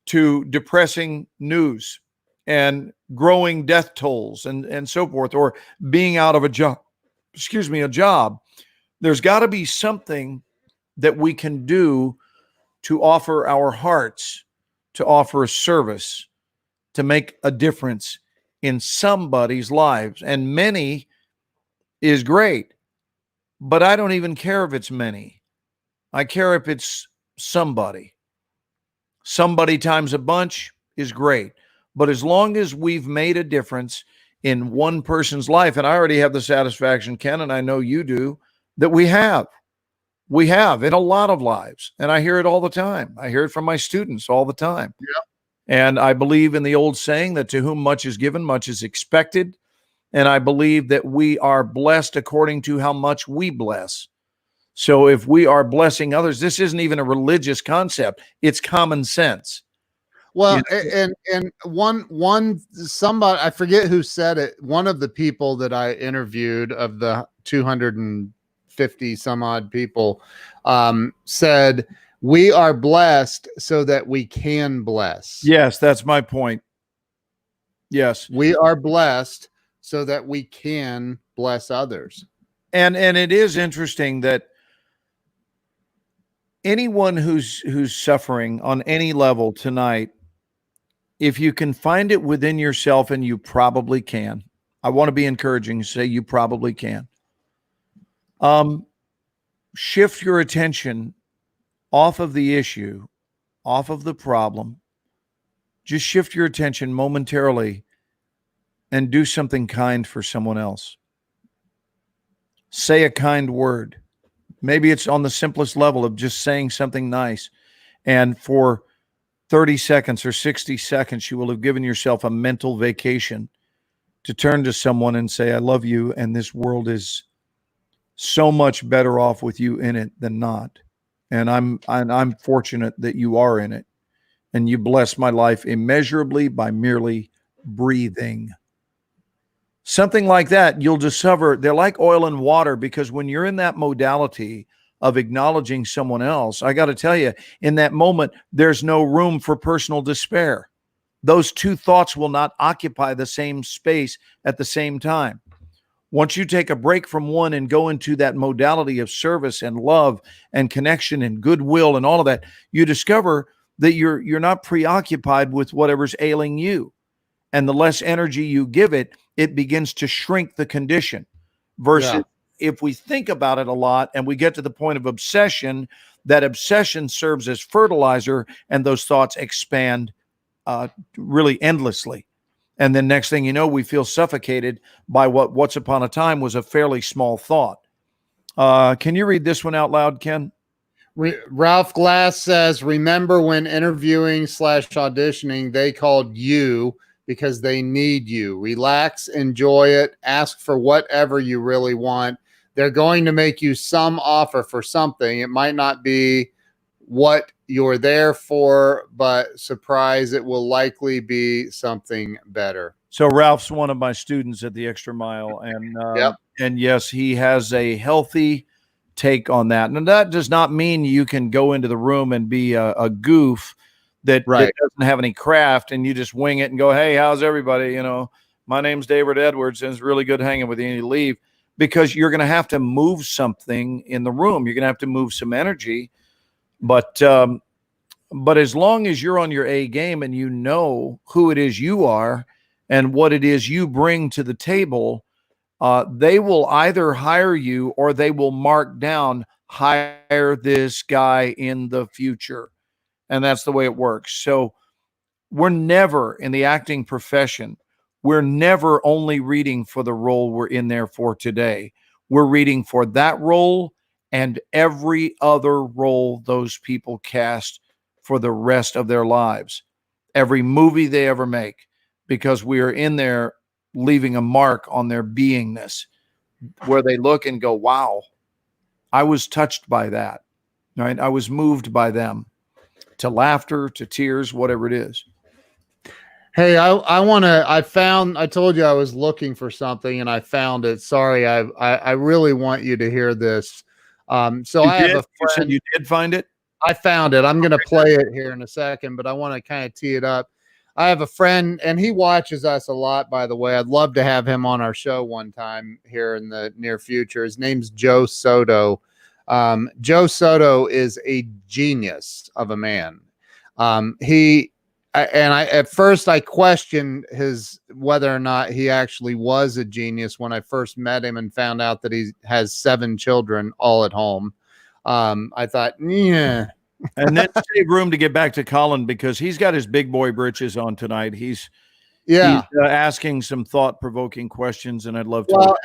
to depressing news and growing death tolls and so forth, or being out of a job. There's got to be something that we can do to offer our hearts, to offer a service, to make a difference in somebody's lives. And many is great, but I don't even care if it's many. I care if it's somebody. Somebody times a bunch is great. But as long as we've made a difference in one person's life, and I already have the satisfaction, Ken, and I know you do, that we have in a lot of lives. And I hear it all the time. I hear it from my students all the time. Yeah. And I believe in the old saying that to whom much is given, much is expected. And I believe that we are blessed according to how much we bless. So if we are blessing others, this isn't even a religious concept. It's common sense. Well, and somebody, I forget who said it. One of the people that I interviewed, of the 250 some odd people, said, we are blessed so that we can bless. Yes, that's my point. Yes. We are blessed so that we can bless others. And it is interesting that anyone who's suffering on any level tonight, if you can find it within yourself, and you probably can, I want to be encouraging, say you probably can. Shift your attention off of the issue, off of the problem. Just shift your attention momentarily and do something kind for someone else. Say a kind word. Maybe it's on the simplest level of just saying something nice. And for 30 seconds or 60 seconds, you will have given yourself a mental vacation to turn to someone and say, I love you, and this world is so much better off with you in it than not. And I'm fortunate that you are in it. And you bless my life immeasurably by merely breathing. Something like that, you'll discover they're like oil and water, because when you're in that modality of acknowledging someone else, I got to tell you, in that moment, there's no room for personal despair. Those two thoughts will not occupy the same space at the same time. Once you take a break from one and go into that modality of service and love and connection and goodwill and all of that, you discover that you're not preoccupied with whatever's ailing you. And the less energy you give it, it begins to shrink the condition. Versus if we think about it a lot and we get to the point of obsession, that obsession serves as fertilizer, and those thoughts expand really endlessly. And then next thing you know, we feel suffocated by what once upon a time was a fairly small thought. Can you read this one out loud, Ken? Ralph Glass says, remember when interviewing / auditioning, they called you because they need you. Relax, enjoy it, ask for whatever you really want. They're going to make you some offer for something. It might not be what you're there for, but surprise, it will likely be something better. So Ralph's one of my students at the Extra Mile, and and yes, he has a healthy take on that. And that does not mean you can go into the room and be a goof that doesn't have any craft, and you just wing it and go, hey, how's everybody? You know, my name's David Edwards, and it's really good hanging with you, and you leave, because you're going to have to move something in the room. You're going to have to move some energy. But as long as you're on your A game and you know who it is you are and what it is you bring to the table, they will either hire you or they will mark down, hire this guy in the future. And that's the way it works. So we're never in the acting profession, we're never only reading for the role we're in there for today. We're reading for that role and every other role those people cast for the rest of their lives, every movie they ever make, because we are in there leaving a mark on their beingness, where they look and go, wow, I was touched by that, right? I was moved by them, to laughter, to tears, whatever it is. Hey, I told you I was looking for something and I found it. Sorry, I really want you to hear this. So I have a friend. You said you did find it? I found it. I'm going to play it here in a second, but I want to kind of tee it up. I have a friend, and he watches us a lot, by the way. I'd love to have him on our show one time here in the near future. His name's Joe Soto. Joe Soto is a genius of a man. At first I questioned whether or not he actually was a genius when I first met him and found out that he has 7 children all at home. I thought, yeah. And then save room to get back to Colin, because he's got his big boy britches on tonight. He's asking some thought-provoking questions, and I'd love to. Well,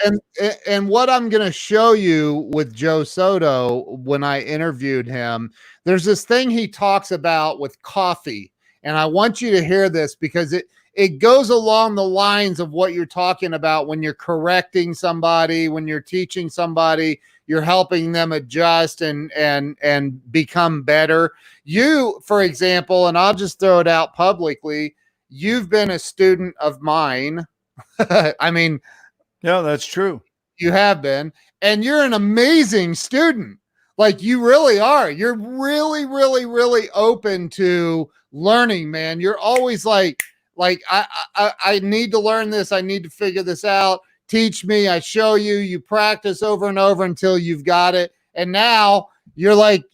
and what I'm going to show you with Joe Soto, when I interviewed him, there's this thing he talks about with coffee, and I want you to hear this because it goes along the lines of what you're talking about when you're correcting somebody, when you're teaching somebody, you're helping them adjust and become better. You, for example, and I'll just throw it out publicly, you've been a student of mine. I mean, yeah, that's true. You have been, and you're an amazing student. Like, you really are. You're really, really, really open to learning, man. You're always like I need to learn this. I need to figure this out. Teach me. I show you. You practice over and over until you've got it. And now you're like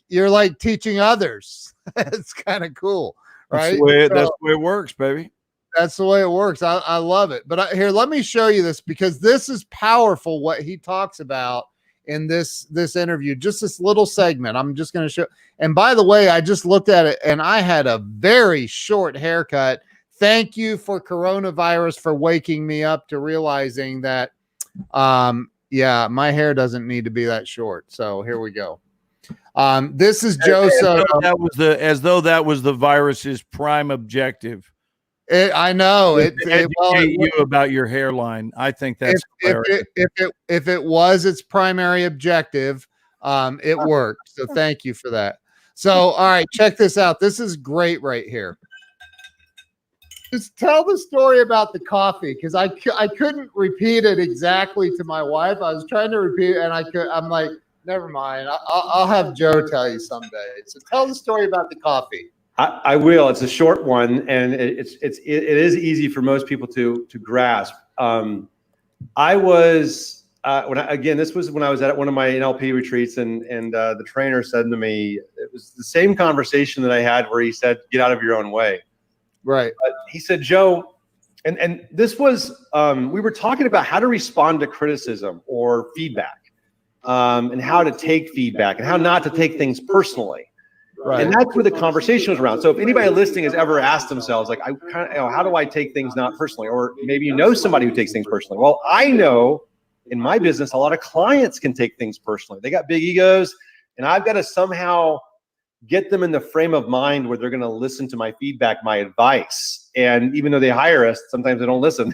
teaching others. It's kind of cool, right? That's the way it works, baby. That's the way it works. I love it. But here, let me show you this, because this is powerful what he talks about in this interview. Just this little segment. I'm just going to show. And by the way, I just looked at it and I had a very short haircut. Thank you for coronavirus for waking me up to realizing that, my hair doesn't need to be that short. So here we go. This is Joe Soto. As though that was the virus's prime objective. I know it. You about your hairline. I think that's if it was its primary objective, it worked. So thank you for that. So all right, check this out. This is great right here. Just tell the story about the coffee, because I couldn't repeat it exactly to my wife. I was trying to repeat it, and I'm like, never mind. I'll have Joe tell you someday. So tell the story about the coffee. I will. It's a short one, and it is easy for most people to grasp. I was this was when I was at one of my NLP retreats, and the trainer said to me, it was the same conversation that I had where he said, "Get out of your own way." Right. He said, Joe, and this was we were talking about how to respond to criticism or feedback, and how to take feedback and how not to take things personally. Right. And that's where the conversation was around. So if anybody listening has ever asked themselves, like, how do I take things not personally? Or maybe you know somebody who takes things personally. Well, I know in my business, a lot of clients can take things personally. They got big egos, and I've got to somehow get them in the frame of mind where they're going to listen to my feedback, my advice. And even though they hire us, sometimes they don't listen.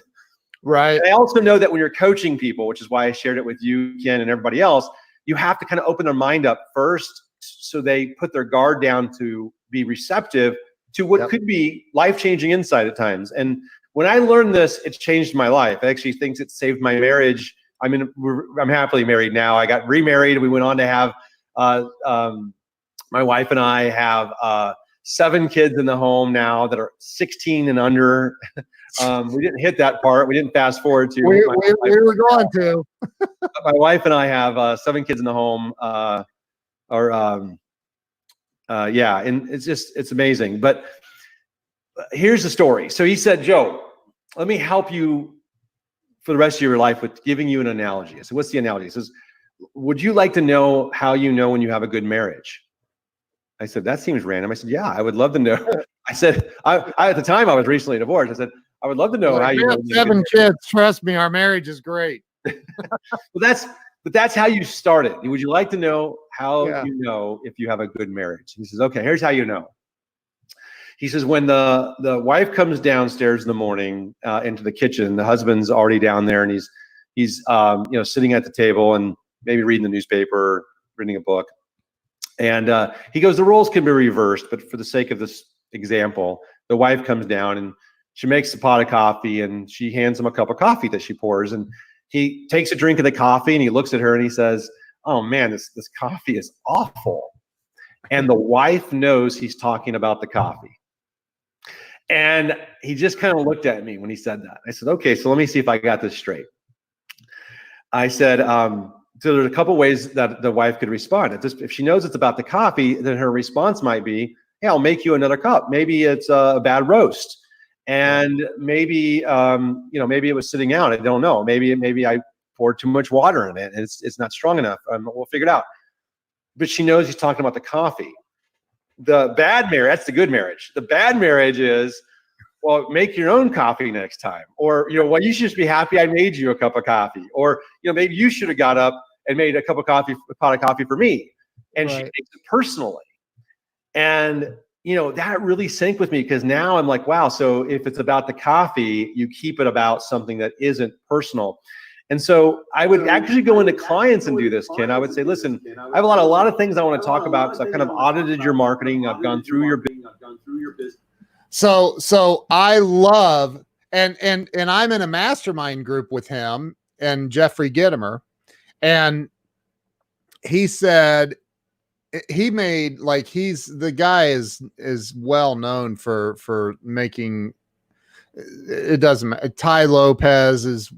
Right. And I also know that when you're coaching people, which is why I shared it with you, Ken, and everybody else, you have to kind of open their mind up first, so they put their guard down to be receptive to what could be life-changing insight at times. And when I learned this, it changed my life. I actually think it saved my marriage. I'm happily married now. I got remarried. We went on to have, my wife and I have 7 kids in the home now that are 16 and under. We didn't hit that part. We didn't fast forward to. We were going to. My wife and I have 7 kids in the home. Yeah, and it's amazing. But here's the story. So he said, Joe, let me help you for the rest of your life with giving you an analogy. I said, what's the analogy? He says, would you like to know how you know when you have a good marriage? I said, that seems random. I said, yeah, I would love to know. I said, I at the time I was recently divorced. I said, I would love to know how you know. 7 kids. Trust me, our marriage is great. Well, that's how you started. Would you like to know how you know if you have a good marriage? He says, okay, here's how you know. He says, when the wife comes downstairs in the morning into the kitchen, the husband's already down there, and he's sitting at the table and maybe reading the newspaper, reading a book. And he goes, the roles can be reversed, but for the sake of this example, the wife comes down and she makes a pot of coffee and she hands him a cup of coffee that she pours, and he takes a drink of the coffee and he looks at her and he says, oh man, this coffee is awful. And the wife knows he's talking about the coffee. And he just kind of looked at me when he said that. I said, okay, so let me see if I got this straight. I said, so there's a couple ways that the wife could respond. If she knows it's about the coffee, then her response might be, yeah, I'll make you another cup. Maybe it's a bad roast. And maybe, maybe it was sitting out. I don't know. Maybe I poured too much water in it and it's not strong enough. We'll figure it out. But she knows he's talking about the coffee. The bad marriage, that's the good marriage. The bad marriage is, well, make your own coffee next time. Or, well, you should just be happy I made you a cup of coffee. Or, maybe you should have got up and made a pot of coffee for me. And she takes it personally. And, that really sank with me, because now I'm like, wow, so if it's about the coffee, you keep it about something that isn't personal. And so I would actually go into clients and do this, Ken. I would say, listen, I have a lot of things I want to talk about, because I've kind of audited your marketing. I've gone through your business. So I love, and I'm in a mastermind group with him and Jeffrey Gitomer, and he said he made, like, the guy is well known for making, it doesn't matter. Ty Lopez is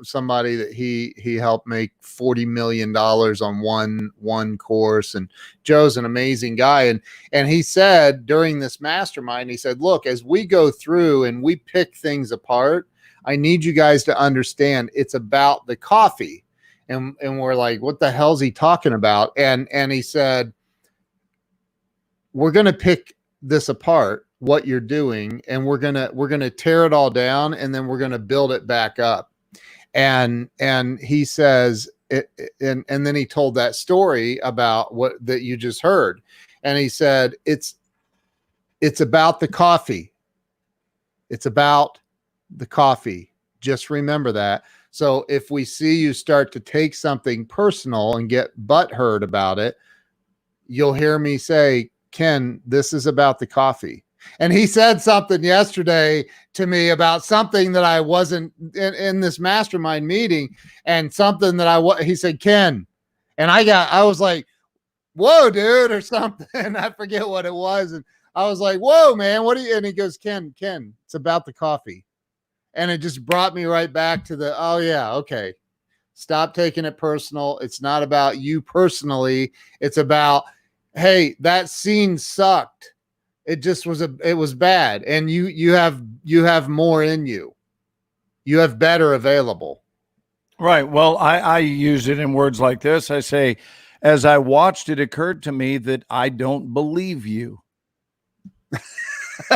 somebody that he helped make $40 million on one course, and Joe's an amazing guy. And he said during this mastermind, he said, look, as we go through and we pick things apart, I need you guys to understand it's about the coffee. And we're like, what the hell's he talking about? And he said, we're going to pick this apart, what you're doing, and we're gonna tear it all down, and then we're gonna build it back up. And he says and then he told that story about what that you just heard, and he said it's about the coffee. It's about the coffee. Just remember that. So if we see you start to take something personal and get butthurt about it, you'll hear me say, Ken, this is about the coffee. And he said something yesterday to me about something that I wasn't in this mastermind meeting, and something that he said, Ken, and I was like, whoa, dude, or something. I forget what it was. And I was like, whoa, man, and he goes, Ken, it's about the coffee. And it just brought me right back to oh yeah, okay. Stop taking it personal. It's not about you personally. It's about, hey, that scene sucked. It just it was bad. And you have more in you. You have better available. Right. Well, I use it in words like this. I say, as I watched, it occurred to me that I don't believe you.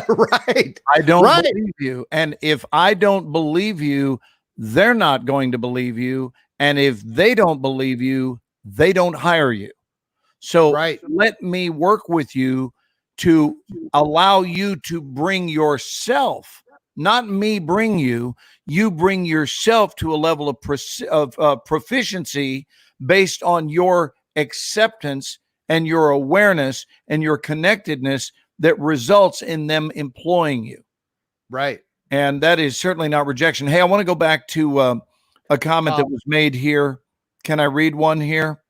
Right. I don't believe you. And if I don't believe you, they're not going to believe you. And if they don't believe you, they don't hire you. So let me work with you to allow you to bring yourself, not me bring you, you bring yourself to a level of proficiency based on your acceptance and your awareness and your connectedness that results in them employing you. Right. And that is certainly not rejection. Hey, I want to go back to a comment that was made here. Can I read one here?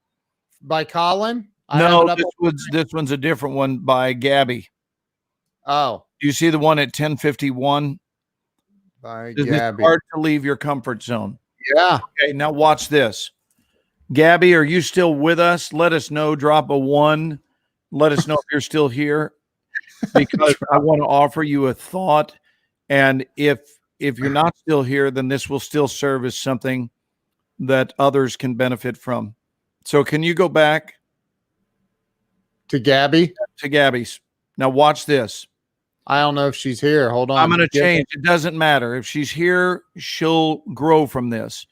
By Colin? No, this one's a different one by Gabby. Oh, Do you see the one at 1051? by It's Gabby. hard to leave your comfort zone. Yeah. Okay, now watch this. Gabby, are you still with us? Let us know. Drop a 1. Let us know if you're still here, because I want to offer you a thought. And if you're not still here, then this will still serve as something that others can benefit from. So can you go back To Gabby? to Gabby's? Now watch this. I don't know if she's here. Hold on. I'm going to change. It doesn't matter. If she's here, she'll grow from this.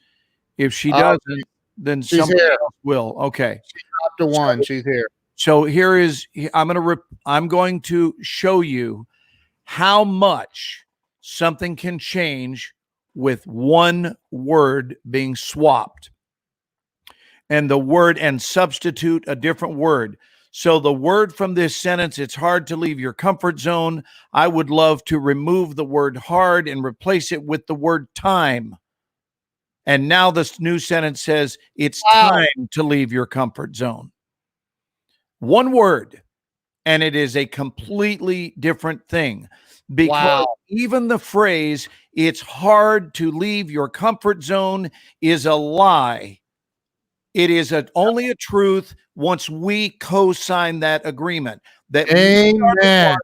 If she doesn't, then she's somebody here. else will. Okay. Up to 1. She's here. So here is, I'm going to show you how much something can change with one word being swapped, and the word, and substitute a different word. So the word from this sentence, it's hard to leave your comfort zone. I would love to remove the word hard and replace it with the word time. And now this new sentence says it's time to leave your comfort zone. One word, and it is a completely different thing, because even the phrase, it's hard to leave your comfort zone, is a lie. It is only a truth once we co-sign that agreement. That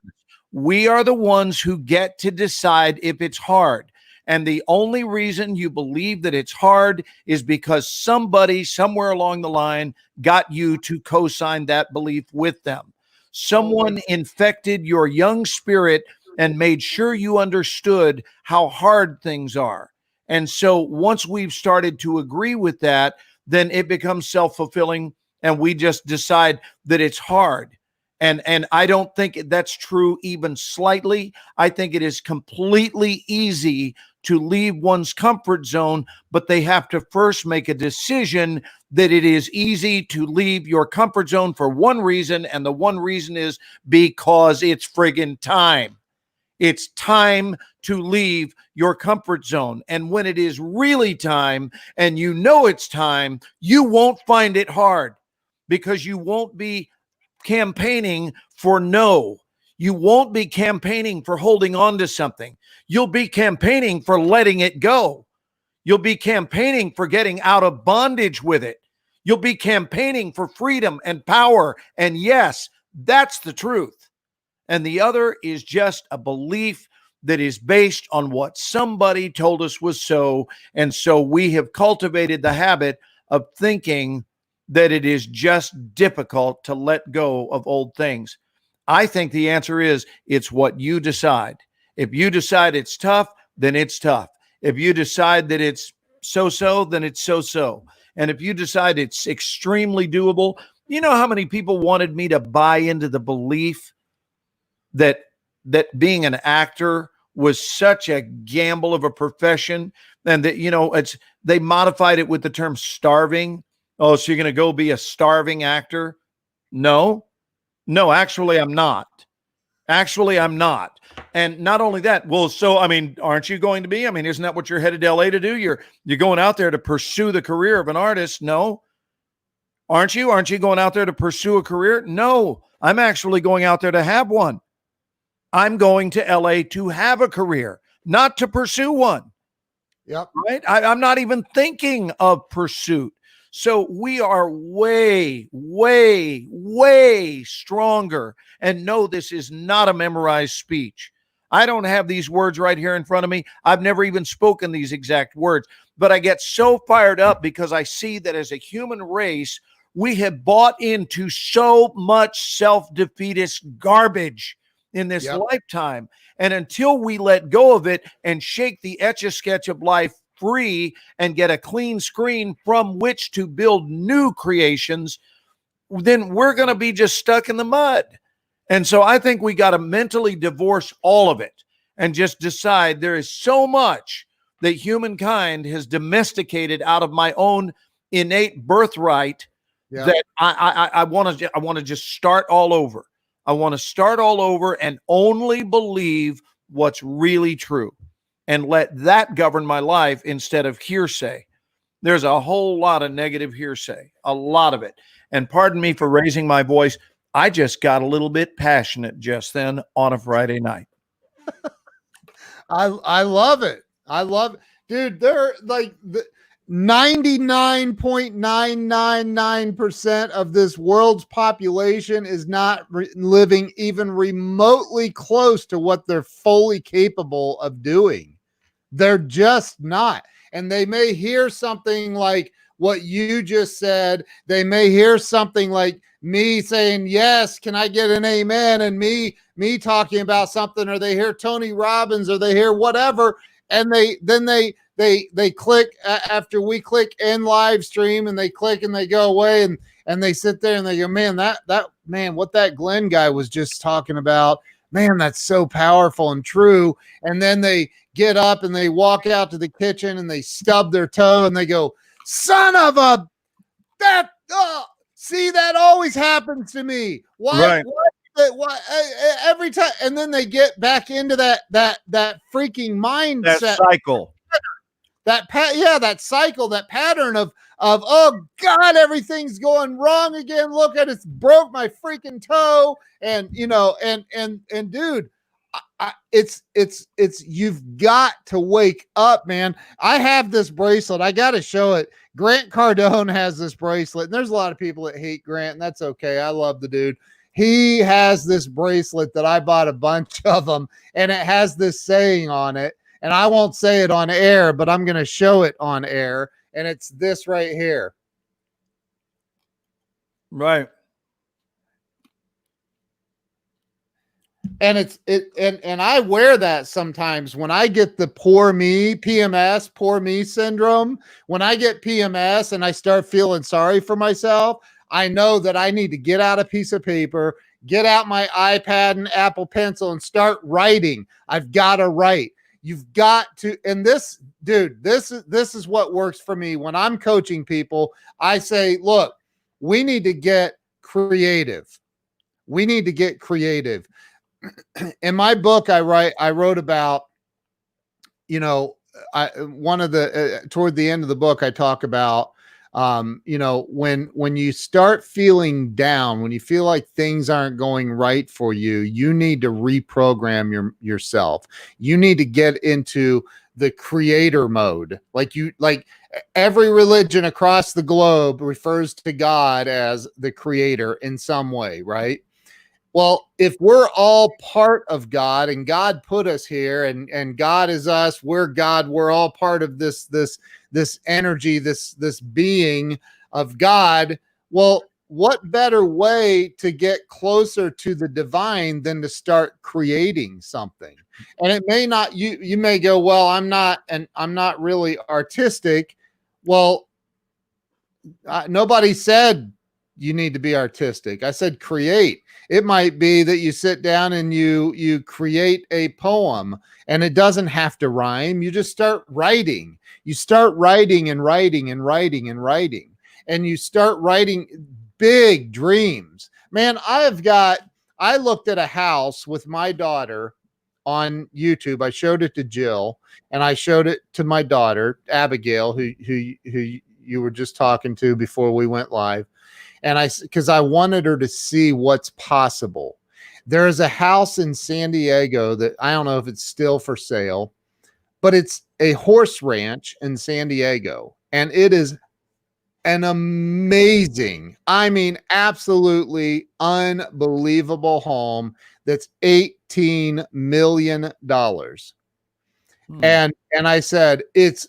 we are the ones who get to decide if it's hard. And the only reason you believe that it's hard is because somebody somewhere along the line got you to co-sign that belief with them. Someone infected your young spirit and made sure you understood how hard things are. And so once we've started to agree with that, then it becomes self-fulfilling, and we just decide that it's hard. And I don't think that's true even slightly. I think it is completely easy to leave one's comfort zone, but they have to first make a decision that it is easy to leave your comfort zone for one reason, and the one reason is because it's friggin' time. It's time to leave your comfort zone. And when it is really time, and you know it's time, you won't find it hard, because you won't be campaigning for no. You won't be campaigning for holding on to something. You'll be campaigning for letting it go. You'll be campaigning for getting out of bondage with it. You'll be campaigning for freedom and power. And yes, that's the truth. And the other is just a belief that is based on what somebody told us was so. And so we have cultivated the habit of thinking that it is just difficult to let go of old things. I think the answer is it's what you decide. If you decide it's tough, then it's tough. If you decide that it's so-so, then it's so-so. And if you decide it's extremely doable, you know how many people wanted me to buy into the belief that being an actor was such a gamble of a profession, and that, you know, they modified it with the term starving. Oh, so you're going to go be a starving actor? No, actually, I'm not. Actually, I'm not. And not only that, well, so, I mean, aren't you going to be? I mean, isn't that what you're headed to LA to do? You're going out there to pursue the career of an artist? No. Aren't you? Aren't you going out there to pursue a career? No, I'm actually going out there to have one. I'm going to LA to have a career, not to pursue one. Yep. Right? I'm not even thinking of pursuit. So we are way, way, way stronger. And no, this is not a memorized speech. I don't have these words right here in front of me. I've never even spoken these exact words, but I get so fired up because I see that as a human race, we have bought into so much self-defeatist garbage in this lifetime. And until we let go of it and shake the Etch-a-Sketch of life free and get a clean screen from which to build new creations, then we're going to be just stuck in the mud. And so I think we got to mentally divorce all of it and just decide there is so much that humankind has domesticated out of my own innate birthright that I want to just start all over. I want to start all over and only believe what's really true and let that govern my life instead of hearsay. There's a whole lot of negative hearsay, a lot of it. And pardon me for raising my voice. I just got a little bit passionate just then on a Friday night. I love it. I love it. Dude, they're like 99.999% of this world's population is not living even remotely close to what they're fully capable of doing. They're just not. And they may hear something like what you just said. They may hear something like me saying, yes, can I get an amen? And me talking about something, or they hear Tony Robbins, or they hear whatever. And they click after we click end live stream, and they click and they go away, and they sit there and they go, man, that man, what that Glenn guy was just talking about, man, that's so powerful and true. And then they get up and they walk out to the kitchen and they stub their toe and they go, son of a that see, that always happens to me. Why? Right. Why every time? And then they get back into that freaking mindset, that cycle, that cycle, that pattern of oh God, everything's going wrong again. Look at it, broke my freaking toe, and and dude, it's you've got to wake up, man. I have this bracelet. I got to show it. Grant Cardone has this bracelet, and there's a lot of people that hate Grant, and that's okay. I love the dude. He has this bracelet that I bought a bunch of them, and it has this saying on it, and I won't say it on air, but I'm going to show it on air, and it's this right here. Right. And and I wear that sometimes when I get the poor me PMS, poor me syndrome. When I get PMS and I start feeling sorry for myself, I know that I need to get out a piece of paper, get out my iPad and Apple Pencil, and start writing. I've got to write. You've got to, and this, dude, this is what works for me. When I'm coaching people, I say, look, we need to get creative. We need to get creative. In my book, I wrote about, toward the end of the book, I talk about, when you start feeling down, when you feel like things aren't going right for you, you need to reprogram yourself. You need to get into the creator mode. Like every religion across the globe refers to God as the creator in some way, right? Well, if we're all part of God and God put us here and God is us, we're God, we're all part of this energy, this being of God. Well, what better way to get closer to the divine than to start creating something? And it may not, you may go, well, I'm not really artistic. Well, nobody said you need to be artistic. I said create. It might be that you sit down and you create a poem, and it doesn't have to rhyme. You just start writing. You start writing and writing and writing and writing, and you start writing big dreams. Man, I looked at a house with my daughter on YouTube. I showed it to Jill, and I showed it to my daughter, Abigail, who you were just talking to before we went live. And because I wanted her to see what's possible. There is a house in San Diego that I don't know if it's still for sale, but it's a horse ranch in San Diego. And it is an amazing, I mean, absolutely unbelievable home that's $18 million. And I said, it's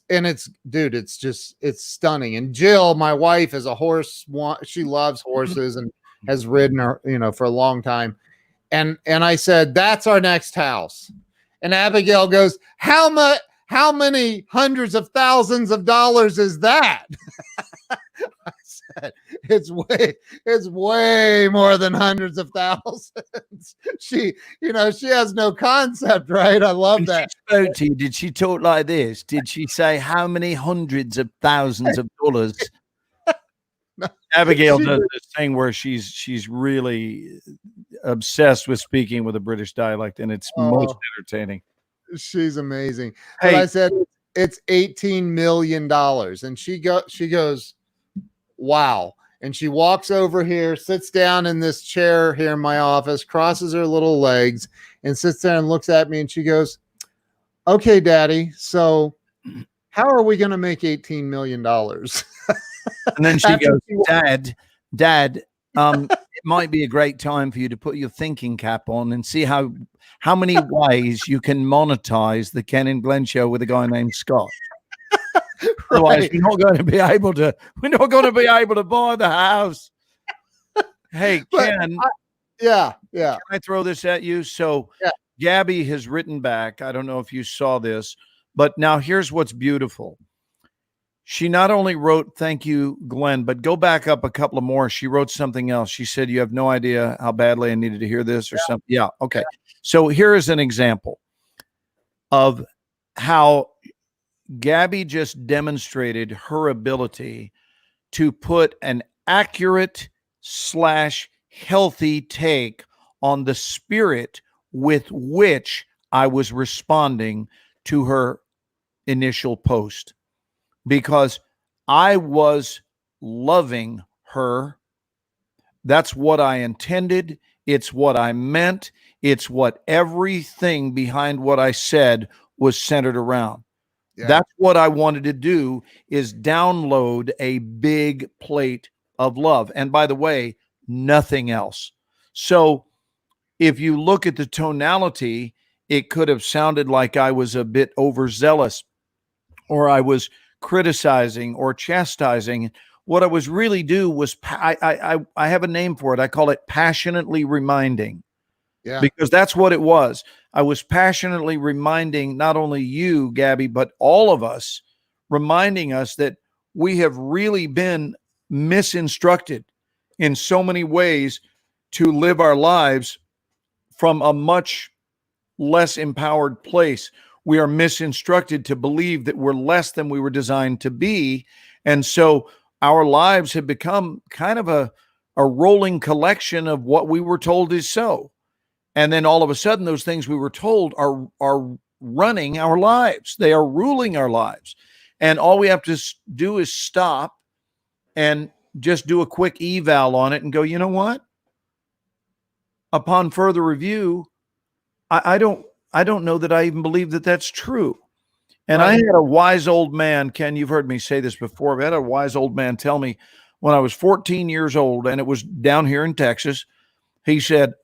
stunning. And Jill, my wife, is a horse. She loves horses and has ridden her, for a long time. And I said, that's our next house. And Abigail goes, how many hundreds of thousands of dollars is that? I said, it's way more than hundreds of thousands. She has no concept, right? I love that. She spoke to you, did she talk like this? Did she say how many hundreds of thousands of dollars? No, Abigail does this thing where she's really obsessed with speaking with a British dialect, and it's most entertaining. She's amazing. Hey, but I said it's $18 million, and she goes, wow. And she walks over here, sits down in this chair here in my office, crosses her little legs, and sits there and looks at me. And she goes, "Okay, Daddy, so how are we going to make $18 million?" And then she goes, Dad, it might be a great time for you to put your thinking cap on and see how many ways you can monetize the Ken and Glenn show with a guy named Scott. Otherwise, we're not going to be able to buy the house. Hey, Ken. Yeah. Can I throw this at you? So Gabby has written back. I don't know if you saw this, but now here's what's beautiful. She not only wrote, "Thank you, Glenn," but go back up a couple of more. She wrote something else. She said, "You have no idea how badly I needed to hear this," or something. Yeah. Okay. Yeah. So here is an example of how Gabby just demonstrated her ability to put an accurate / healthy take on the spirit with which I was responding to her initial post, because I was loving her. That's what I intended. It's what I meant. It's what everything behind what I said was centered around. Yeah. That's what I wanted to do, is download a big plate of love. And by the way, nothing else. So if you look at the tonality, it could have sounded like I was a bit overzealous, or I was criticizing or chastising. What I was really do was, I have a name for it. I call it passionately reminding. Yeah. Because that's what it was. I was passionately reminding not only you, Gabby, but all of us, reminding us that we have really been misinstructed in so many ways to live our lives from a much less empowered place. We are misinstructed to believe that we're less than we were designed to be. And so our lives have become kind of a rolling collection of what we were told is so. And then all of a sudden, those things we were told are running our lives. They are ruling our lives. And all we have to do is stop and just do a quick eval on it and go, you know what? Upon further review, I don't know that I even believe that that's true. And right. I had a wise old man, Ken, you've heard me say this before, but I had a wise old man tell me when I was 14 years old, and it was down here in Texas. He said,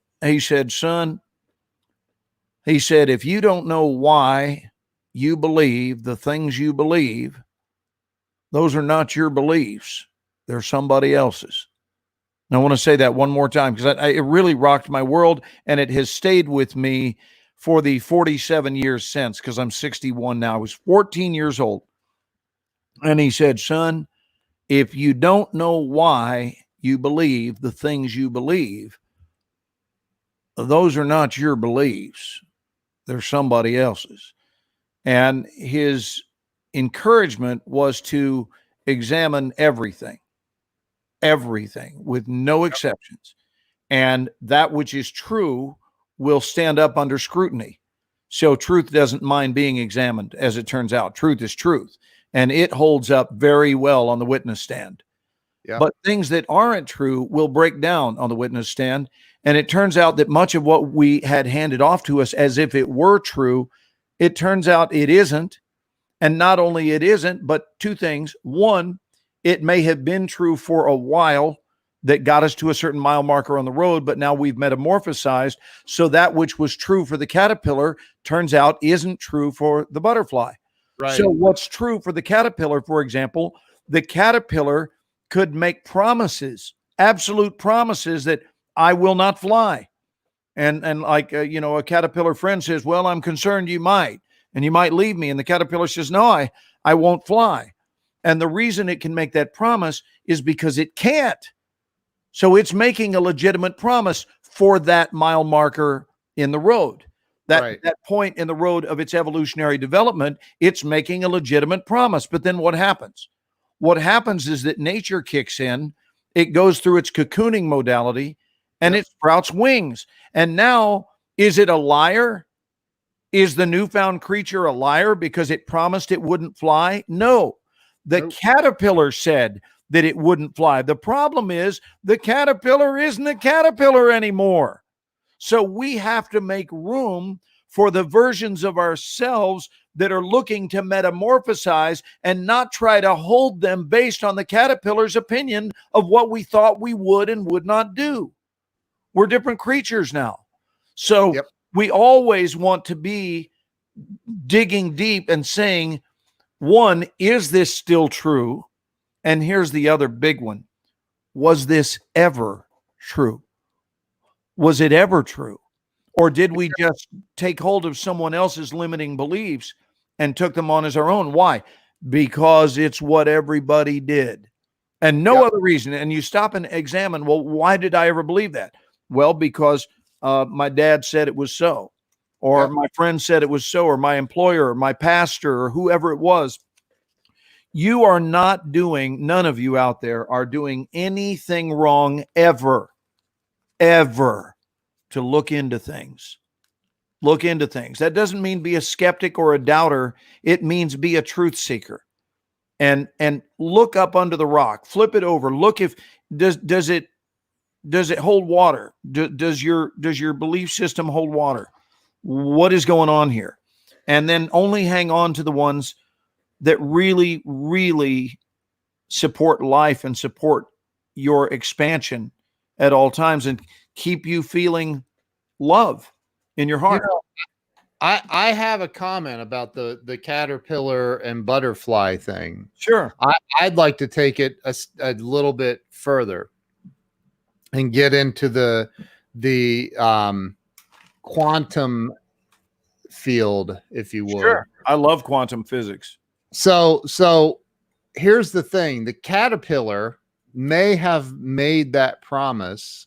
son, he said, if you don't know why you believe the things you believe, those are not your beliefs. They're somebody else's. And I want to say that one more time, because it really rocked my world, and it has stayed with me for the 47 years since, because I'm 61 now. I was 14 years old. And he said, son, if you don't know why you believe the things you believe, those are not your beliefs. They're somebody else's. And his encouragement was to examine everything with no exceptions. And that which is true will stand up under scrutiny. So truth doesn't mind being examined, as it turns out. Truth is truth. And it holds up very well on the witness stand. Yeah. But things that aren't true will break down on the witness stand. And it turns out that much of what we had handed off to us as if it were true, it turns out it isn't. And not only it isn't, but two things. One, it may have been true for a while that got us to a certain mile marker on the road, but now we've metamorphosized. So that which was true for the caterpillar turns out isn't true for the butterfly. Right. So what's true for the caterpillar, for example, the caterpillar could make promises, absolute promises that I will not fly. And like, a caterpillar friend says, well, I'm concerned you might, and you might leave me. And the caterpillar says, no, I won't fly. And the reason it can make that promise is because it can't. So it's making a legitimate promise for that mile marker in the road. That point in the road of its evolutionary development, it's making a legitimate promise. But then what happens? What happens is that nature kicks in, it goes through its cocooning modality, and it sprouts wings. And now, is it a liar? Is the newfound creature a liar because it promised it wouldn't fly? No. The caterpillar said that it wouldn't fly. The problem is the caterpillar isn't a caterpillar anymore. So we have to make room for the versions of ourselves that are looking to metamorphosize and not try to hold them based on the caterpillar's opinion of what we thought we would and would not do. We're different creatures now. So we always want to be digging deep and saying, one, is this still true? And here's the other big one. Was this ever true? Was it ever true? Or did we just take hold of someone else's limiting beliefs and took them on as our own? Why? Because it's what everybody did and no other reason. And you stop and examine, well, why did I ever believe that? Well, because my dad said it was so, or my friend said it was so, or my employer, or my pastor, or whoever it was. You are not doing, none of you out there are doing anything wrong ever to look into things. Look into things. That doesn't mean be a skeptic or a doubter. It means be a truth seeker. And look up under the rock, flip it over. Look if does it hold water? Does your belief system hold water? What is going on here? And then only hang on to the ones that really, really support life and support your expansion at all times and keep you feeling love in your heart. You know, I have a comment about the caterpillar and butterfly thing. Sure. I'd like to take it a little bit further and get into the quantum field, if you would. Sure. I love quantum physics. So here's the thing. The caterpillar may have made that promise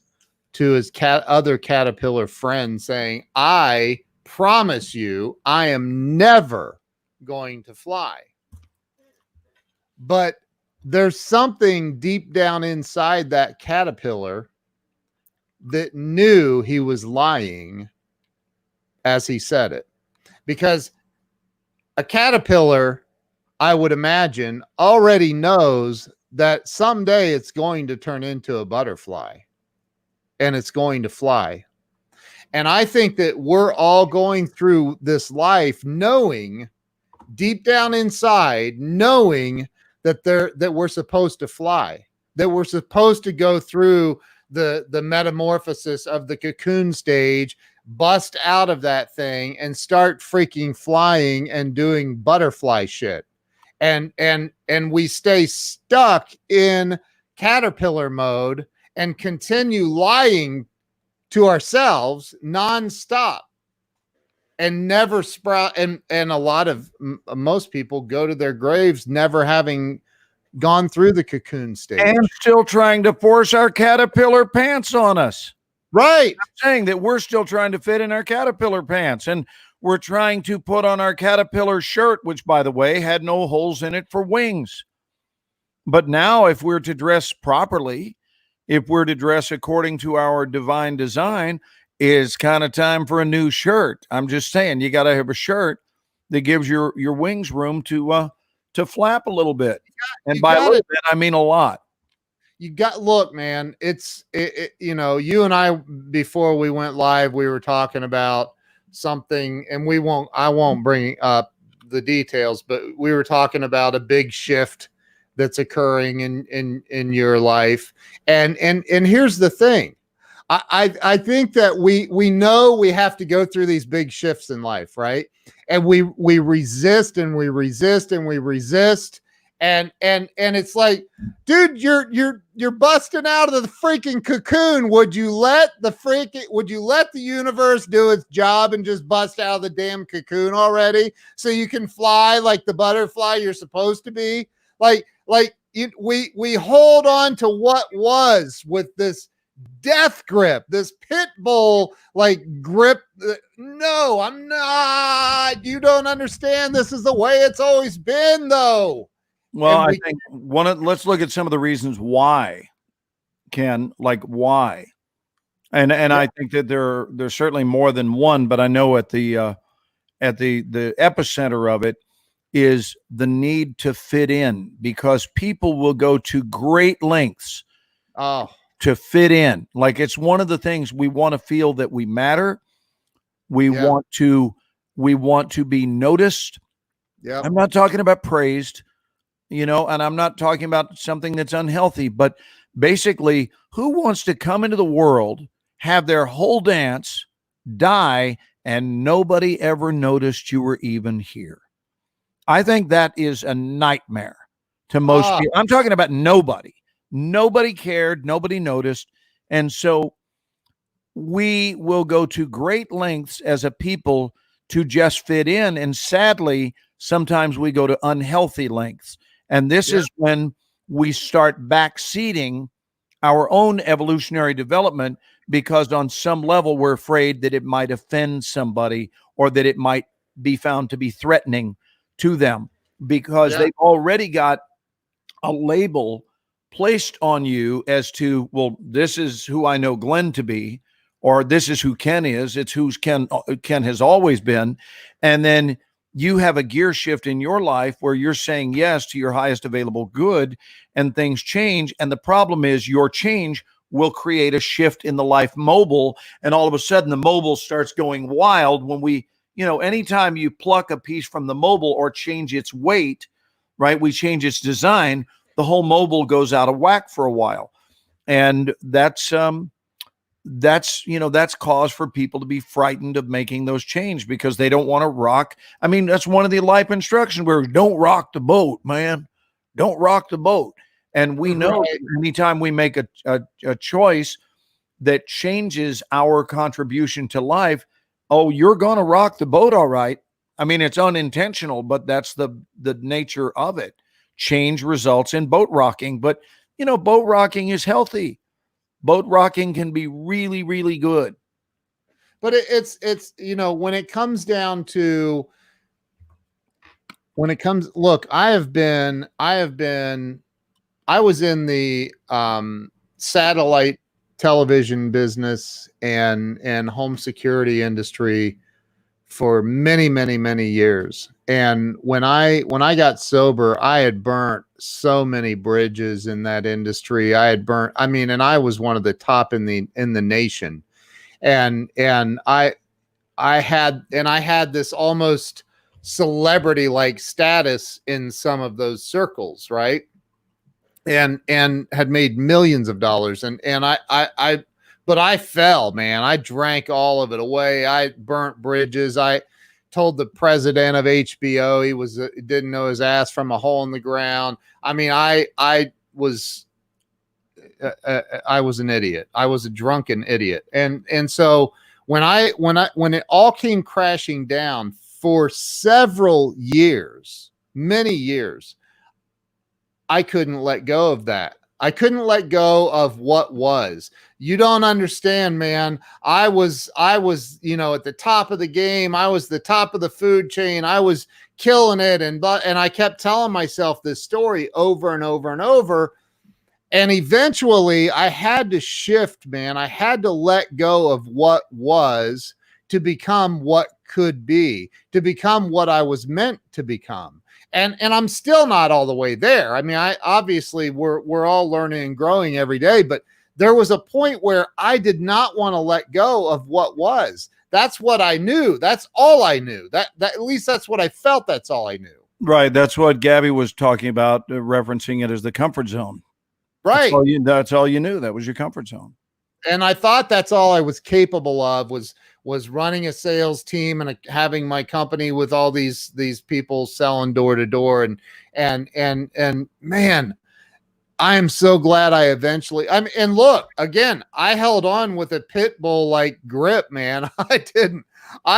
to his other caterpillar friend saying, I promise you, I am never going to fly. But there's something deep down inside that caterpillar that knew he was lying as he said it. Because a caterpillar, I would imagine, already knows that someday it's going to turn into a butterfly and it's going to fly. And I think that we're all going through this life knowing deep down inside, knowing that we're supposed to fly, that we're supposed to go through the metamorphosis of the cocoon stage, bust out of that thing and start freaking flying and doing butterfly shit. And we stay stuck in caterpillar mode and continue lying to ourselves nonstop and never sprout. And a lot of most people go to their graves never having gone through the cocoon stage and still trying to force our caterpillar pants on us. Right. I'm saying that we're still trying to fit in our caterpillar pants, and we're trying to put on our caterpillar shirt, which, by the way, had no holes in it for wings. But now, if we're to dress properly, if we're to dress according to our divine design, it's kind of time for a new shirt. I'm just saying, you got to have a shirt that gives your wings room to flap a little bit. And by a little bit, I mean a lot. Look, man, you know, you and I, before we went live, we were talking about something, and I won't bring up the details, but we were talking about a big shift that's occurring in your life. And here's the thing. I think that we know we have to go through these big shifts in life, right? And we resist and we resist and we resist. And it's like, dude, you're busting out of the freaking cocoon. Would you let the universe do its job and just bust out of the damn cocoon already so you can fly like the butterfly you're supposed to be? We hold on to what was with this death grip, this pit bull grip. No, I'm not. You don't understand. This is the way it's always been, though. Well, I think let's look at some of the reasons why, Ken, why. And I think that there's certainly more than one, but I know at the epicenter of it is the need to fit in, because people will go to great lengths to fit in. Like, it's one of the things we want to feel that we matter. We want to be noticed. Yeah. I'm not talking about praised, and I'm not talking about something that's unhealthy, but basically, who wants to come into the world, have their whole dance, die, and nobody ever noticed you were even here? I think that is a nightmare to most people. I'm talking about nobody. Nobody cared. Nobody noticed. And so we will go to great lengths as a people to just fit in. And sadly, sometimes we go to unhealthy lengths. And this is when we start backseating our own evolutionary development, because on some level, we're afraid that it might offend somebody, or that it might be found to be threatening to them, because they've already got a label placed on you as to, well, this is who I know Glenn to be, or this is who Ken is. It's who's Ken has always been. And then you have a gear shift in your life where you're saying yes to your highest available good, and things change. And the problem is, your change will create a shift in the life mobile. And all of a sudden the mobile starts going wild when we, anytime you pluck a piece from the mobile or change its weight, right? We change its design, the whole mobile goes out of whack for a while. And that's cause for people to be frightened of making those change, because they don't want to rock. I mean, that's one of the life instructions, where don't rock the boat, man. Don't rock the boat. And we know anytime we make a choice that changes our contribution to life, you're going to rock the boat. All right. I mean, it's unintentional, but that's the nature of it. Change results in boat rocking, but boat rocking is healthy. Boat rocking can be really, really good. But it's when it comes down to, look, I was in the satellite television business and home security industry for many, many, many years. And when I got sober, I had burnt so many bridges in that industry. And I was one of the top in the nation. And I had this almost celebrity like status in some of those circles, right? And had made millions of dollars. But I fell, man. I drank all of it away. I burnt bridges. I told the president of HBO he didn't know his ass from a hole in the ground. I mean, I was an idiot. I was a drunken idiot. And so when it all came crashing down for several years, many years, I couldn't let go of that. I couldn't let go of what was. You don't understand, man. I was, at the top of the game. I was the top of the food chain. I was killing it. And I kept telling myself this story over and over and over. And eventually I had to shift, man. I had to let go of what was to become what could be, to become what I was meant to become. And I'm still not all the way there. I mean, obviously we're all learning and growing every day, but there was a point where I did not want to let go of what was. That's what I knew. That's all I knew. That at least that's what I felt. That's all I knew. Right. That's what Gabby was talking about, referencing it as the comfort zone. Right. That's all you knew. That was your comfort zone. And I thought that's all I was capable of was running a sales team and having my company with all these people selling door to door. And man, I am so glad I eventually, and look, again, I held on with a pit bull like grip, man. I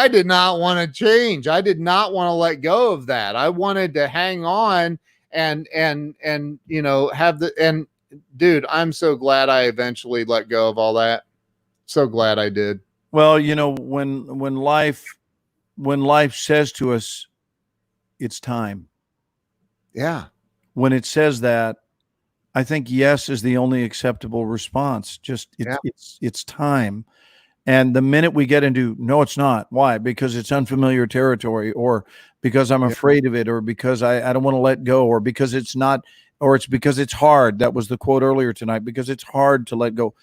did not want to change. I did not want to let go of that. I wanted to hang on and dude, I'm so glad I eventually let go of all that. So glad I did. Well, when life says to us, it's time. Yeah. When it says that, I think yes is the only acceptable response. Just it's time. And the minute we get into, no, it's not. Why? Because it's unfamiliar territory, or because I'm afraid of it, or because I don't want to let go, or because it's not, or it's because it's hard. That was the quote earlier tonight, because it's hard to let go.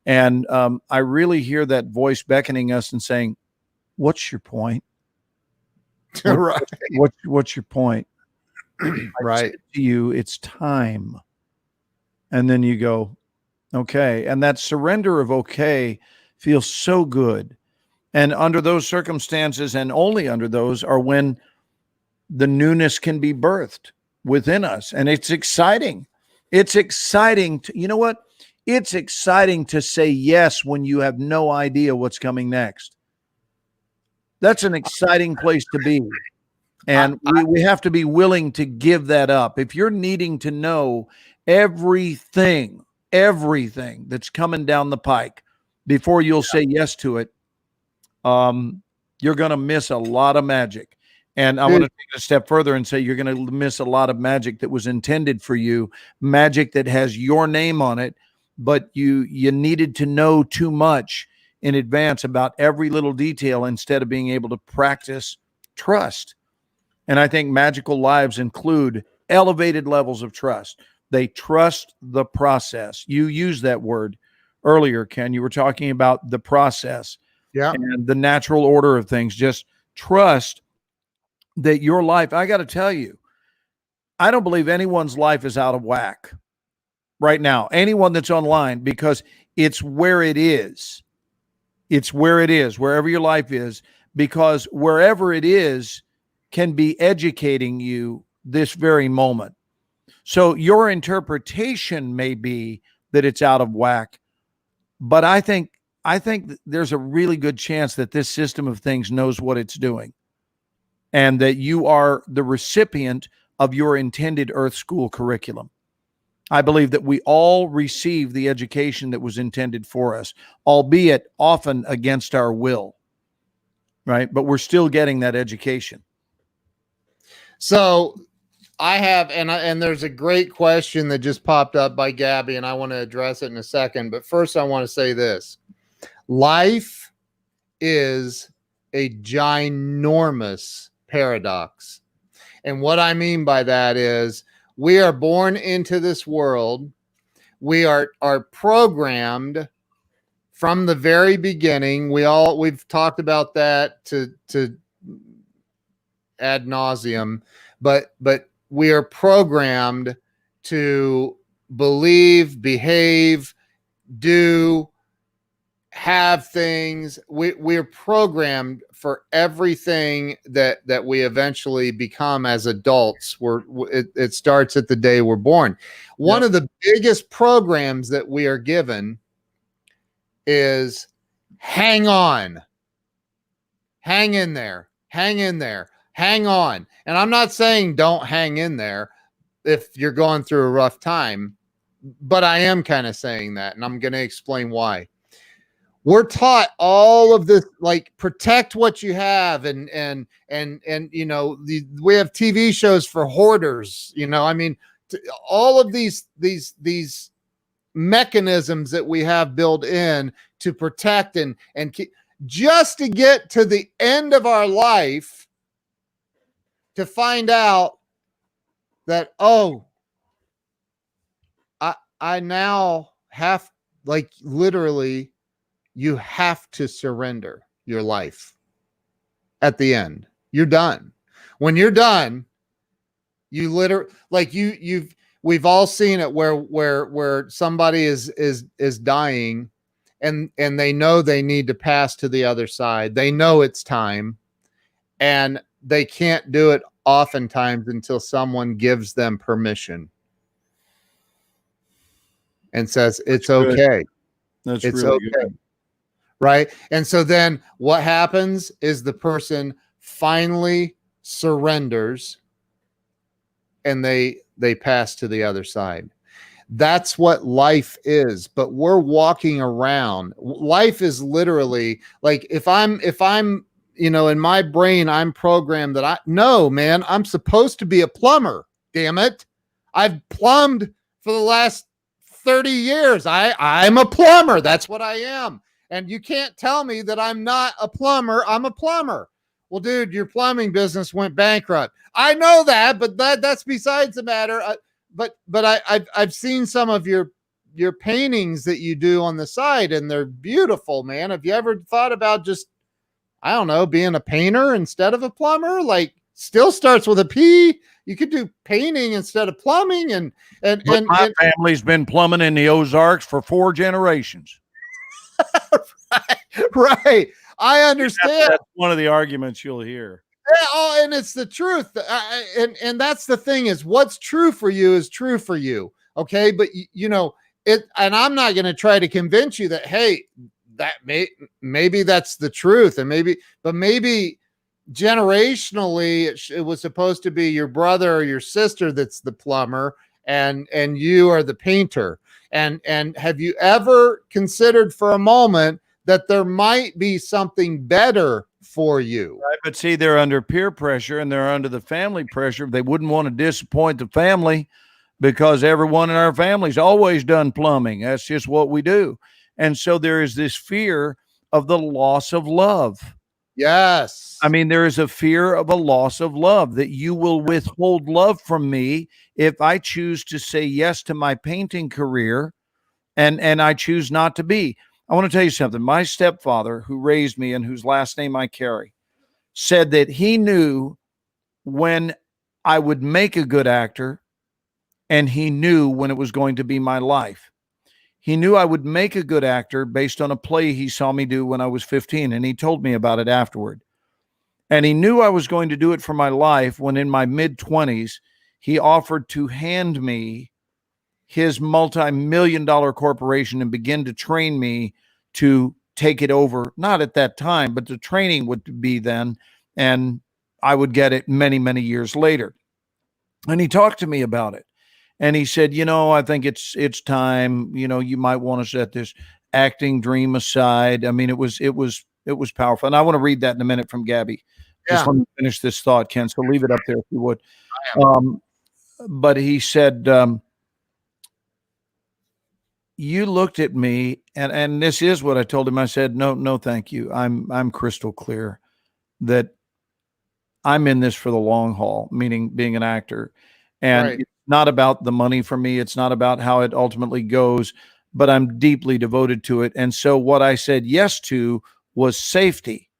And I really hear that voice beckoning us and saying, what's your point? Right. What's your point? Right. To you, it's time. And then you go, okay. And that surrender of okay feels so good. And under those circumstances, and only under those, are when the newness can be birthed within us. And it's exciting. It's exciting to, you know what? It's exciting to say yes when you have no idea what's coming next. That's an exciting place to be. And we have to be willing to give that up. If you're needing to know everything that's coming down the pike before you'll say yes to it, you're going to miss a lot of magic. And I want to take it a step further and say you're going to miss a lot of magic that was intended for you, magic that has your name on it, but you needed to know too much in advance about every little detail instead of being able to practice trust. And I think magical lives include elevated levels of trust. They trust the process. You used that word earlier, Ken. You were talking about the process, and the natural order of things. Just trust that your life, I got to tell you, I don't believe anyone's life is out of whack right now. Anyone that's online, because it's where it is. It's where it is, wherever your life is, because wherever it is can be educating you this very moment. So your interpretation may be that it's out of whack, but I think there's a really good chance that this system of things knows what it's doing, and that you are the recipient of your intended Earth School curriculum. I believe that we all receive the education that was intended for us, albeit often against our will, right? But we're still getting that education. So I have, and there's a great question that just popped up by Gabby, and I want to address it in a second. But first, I want to say this: life is a ginormous paradox. And what I mean by that is we are born into this world. We are programmed from the very beginning. We've talked about that to ad nauseum, but we are programmed to believe, behave, do, have things. We're programmed for everything that we eventually become as adults. It starts at the day we're born. One of the biggest programs that we are given is hang on, hang in there, hang in there, hang on. And I'm not saying don't hang in there if you're going through a rough time, but I am kind of saying that, and I'm going to explain why. We're taught all of this, like, protect what you have, and you know, we have TV shows for hoarders. You know, I mean, all of these mechanisms that we have built in to protect and keep, just to get to the end of our life to find out that, oh, I now have, like, literally, you have to surrender your life at the end. You're done. When you're done, you literally, like, we've all seen it where somebody is dying, and they know they need to pass to the other side. They know it's time, and they can't do it oftentimes until someone gives them permission and says, it's okay. That's it's really okay. good. Right. And so then what happens is the person finally surrenders, and they pass to the other side. That's what life is. But we're walking around. Life is literally like, if I'm, you know, in my brain, I'm programmed that no, man, I'm supposed to be a plumber. Damn it. I've plumbed for the last 30 years. I'm a plumber. That's what I am. And you can't tell me that I'm not a plumber. I'm a plumber. Well, dude, your plumbing business went bankrupt. I know that, but that's besides the matter. But I've seen some of your paintings that you do on the side, and they're beautiful, man. Have you ever thought about just, I don't know, being a painter instead of a plumber? Like, still starts with a P. You could do painting instead of plumbing, and my family's been plumbing in the Ozarks for 4 generations. right. I understand. That's one of the arguments you'll hear. Yeah, oh, and it's the truth. And that's the thing, is what's true for you is true for you. Okay. But you know, it, and I'm not going to try to convince you that, hey, that maybe that's the truth. And maybe generationally it was supposed to be your brother or your sister that's the plumber, and you are the painter. And have you ever considered for a moment that there might be something better for you? Right, but see, they're under peer pressure and they're under the family pressure. They wouldn't want to disappoint the family, because everyone in our family's always done plumbing. That's just what we do. And so there is this fear of the loss of love. Yes. I mean, there is a fear of a loss of love, that you will withhold love from me if I choose to say yes to my painting career and I choose not to be. I want to tell you something. My stepfather, who raised me and whose last name I carry, said that he knew when I would make a good actor, and he knew when it was going to be my life. He knew I would make a good actor based on a play he saw me do when I was 15, and he told me about it afterward. And he knew I was going to do it for my life when, in my mid-20s, he offered to hand me his multi-million-dollar corporation and begin to train me to take it over. Not at that time, but the training would be then, and I would get it many, many years later. And he talked to me about it. And he said, you know, I think it's time, you know, you might want to set this acting dream aside. I mean, it was powerful. And I want to read that in a minute from Gabby. Yeah. Just let me finish this thought, Ken. So leave it up there if you would. But he said, you looked at me, and this is what I told him. I said, no, thank you. I'm crystal clear that I'm in this for the long haul, meaning being an actor. And right. It's not about the money for me. It's not about how it ultimately goes, but I'm deeply devoted to it. And so what I said yes to was safety.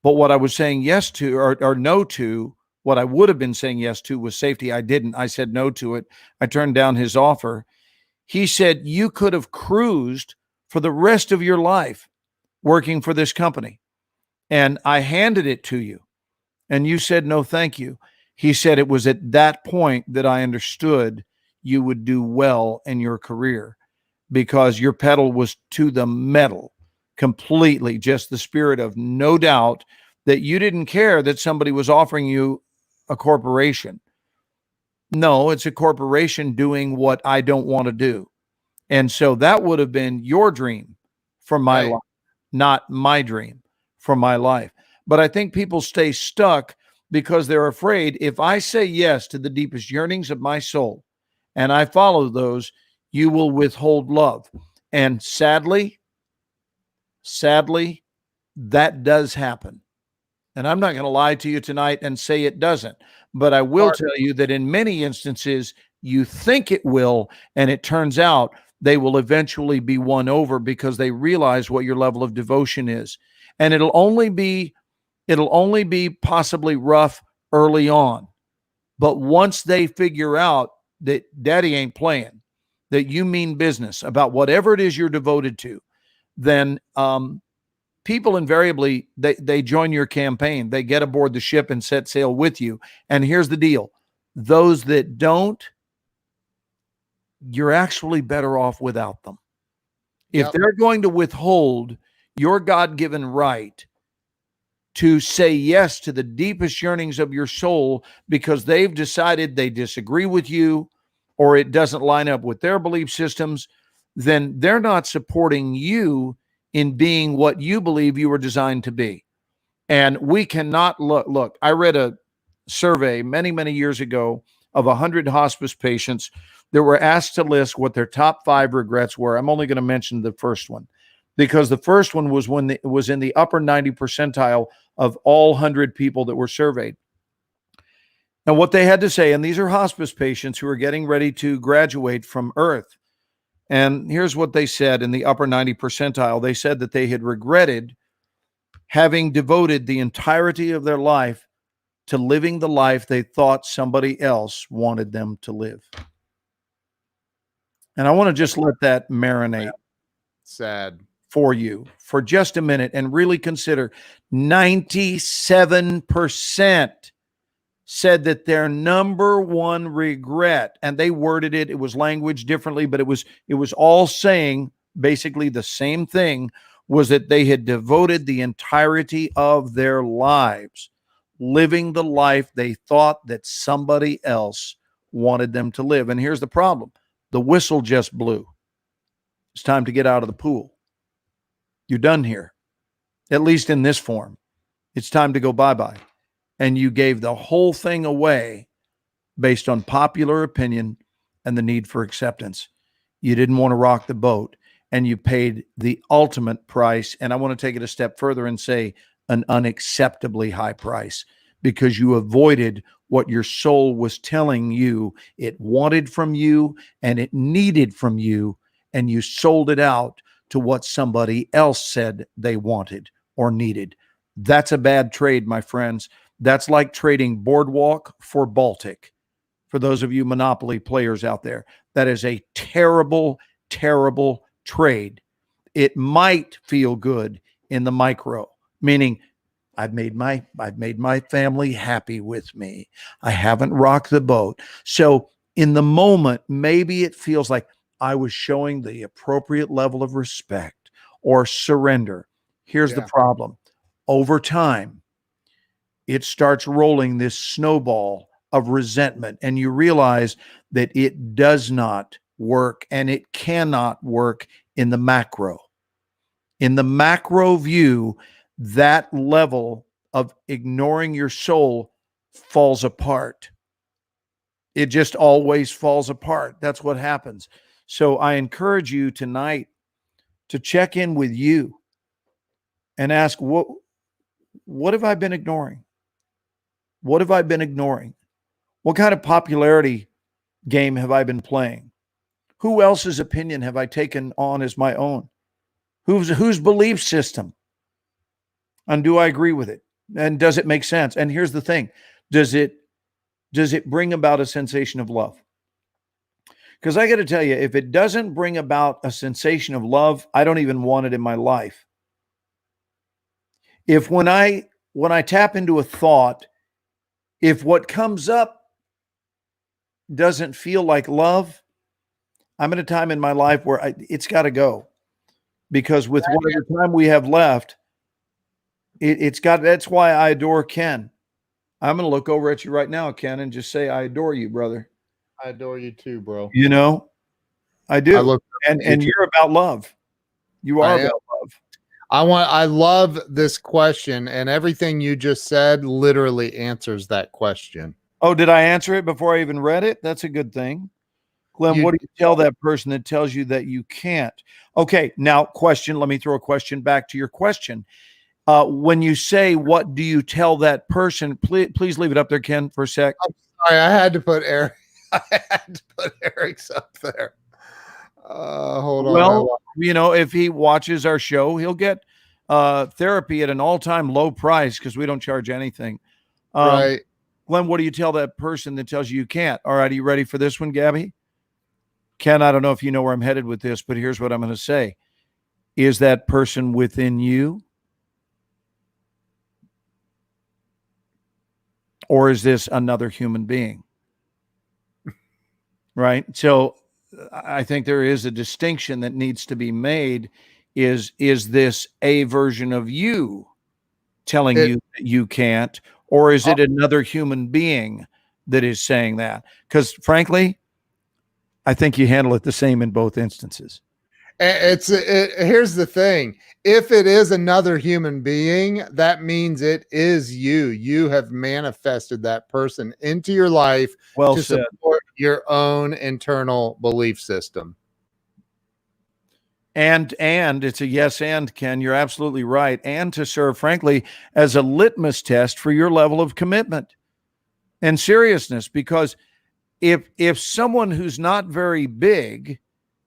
But what I was saying yes to, or no to, what I would have been saying yes to, was safety. I didn't. I said no to it. I turned down his offer. He said, you could have cruised for the rest of your life working for this company, and I handed it to you, and you said, no, thank you. He said, it was at that point that I understood you would do well in your career, because your pedal was to the metal completely, just the spirit of no doubt that you didn't care that somebody was offering you a corporation. No, it's a corporation doing what I don't want to do. And so that would have been your dream for my life, not my dream for my life. But I think people stay stuck because they're afraid, if I say yes to the deepest yearnings of my soul and I follow those, you will withhold love. And sadly, that does happen. And I'm not going to lie to you tonight and say it doesn't, but I will tell you that in many instances, you think it will, and it turns out they will eventually be won over because they realize what your level of devotion is. And it'll only be possibly rough early on. But once they figure out that daddy ain't playing, that you mean business about whatever it is you're devoted to, then people invariably, they join your campaign. They get aboard the ship and set sail with you. And here's the deal. Those that don't, you're actually better off without them. If they're going to withhold your God-given right to say yes to the deepest yearnings of your soul because they've decided they disagree with you or it doesn't line up with their belief systems, then they're not supporting you in being what you believe you were designed to be. And we cannot look, I read a survey many, many years ago of 100 hospice patients that were asked to list what their top 5 regrets were. I'm only going to mention the first one. because the first one was when it was in the upper 90 percentile of all 100 people that were surveyed. Now, what they had to say, and these are hospice patients who are getting ready to graduate from Earth. And here's what they said in the upper 90 percentile. They said that they had regretted having devoted the entirety of their life to living the life they thought somebody else wanted them to live. And I want to just let that marinate. Sad. For you for just a minute and really consider 97% said that their number one regret, and they worded it was language differently, but it was all saying basically the same thing, was that they had devoted the entirety of their lives living the life they thought that somebody else wanted them to live. And here's the problem. The whistle just blew. It's time to get out of the pool. You're done here, at least in this form. It's time to go bye-bye. And you gave the whole thing away based on popular opinion and the need for acceptance. You didn't want to rock the boat, and you paid the ultimate price. And I want to take it a step further and say an unacceptably high price, because you avoided what your soul was telling you it wanted from you and it needed from you, and you sold it out to what somebody else said they wanted or needed. That's a bad trade, my friends. That's like trading Boardwalk for Baltic. For those of you Monopoly players out there, that is a terrible, terrible trade. It might feel good in the micro, meaning I've made my family happy with me. I haven't rocked the boat. So in the moment, maybe it feels like I was showing the appropriate level of respect or surrender. Here's the problem. Over time, it starts rolling this snowball of resentment, and you realize that it does not work, and it cannot work in the macro. In the macro view, that level of ignoring your soul falls apart. It just always falls apart. That's what happens. So I encourage you tonight to check in with you and ask, what have I been ignoring? What have I been ignoring? What kind of popularity game have I been playing? Who else's opinion have I taken on as my own? Whose belief system? And do I agree with it? And does it make sense? And here's the thing. Does it bring about a sensation of love? Because I got to tell you, if it doesn't bring about a sensation of love, I don't even want it in my life. If when I tap into a thought, if what comes up doesn't feel like love, I'm at a time in my life where it's got to go. Because with whatever time we have left, that's why I adore Ken. I'm going to look over at you right now, Ken, and just say, I adore you, brother. I adore you too, bro. You know, I do. And you're about love. You are about love. I love this question, and everything you just said literally answers that question. Oh, did I answer it before I even read it? That's a good thing. Glenn, what do you tell that person that tells you that you can't? Okay, now question. Let me throw a question back to your question. When you say, what do you tell that person? Please leave it up there, Ken, for a sec. I'm sorry, I had to put Eric. I had to put Eric's up there. Hold on. Well, you know, if he watches our show, he'll get therapy at an all-time low price because we don't charge anything. Right. Glenn, what do you tell that person that tells you can't? All right, are you ready for this one, Gabby? Ken, I don't know if you know where I'm headed with this, but here's what I'm going to say. Is that person within you? Or is this another human being? Right? So I think there is a distinction that needs to be made. Is this a version of you telling you that you can't, or is it another human being that is saying that? Because frankly, I think you handle it the same in both instances. Here's the thing. If it is another human being, that means it is you. You have manifested that person into your life to support your own internal belief system. And it's a yes and, Ken, you're absolutely right. And to serve, frankly, as a litmus test for your level of commitment and seriousness. Because if someone who's not very big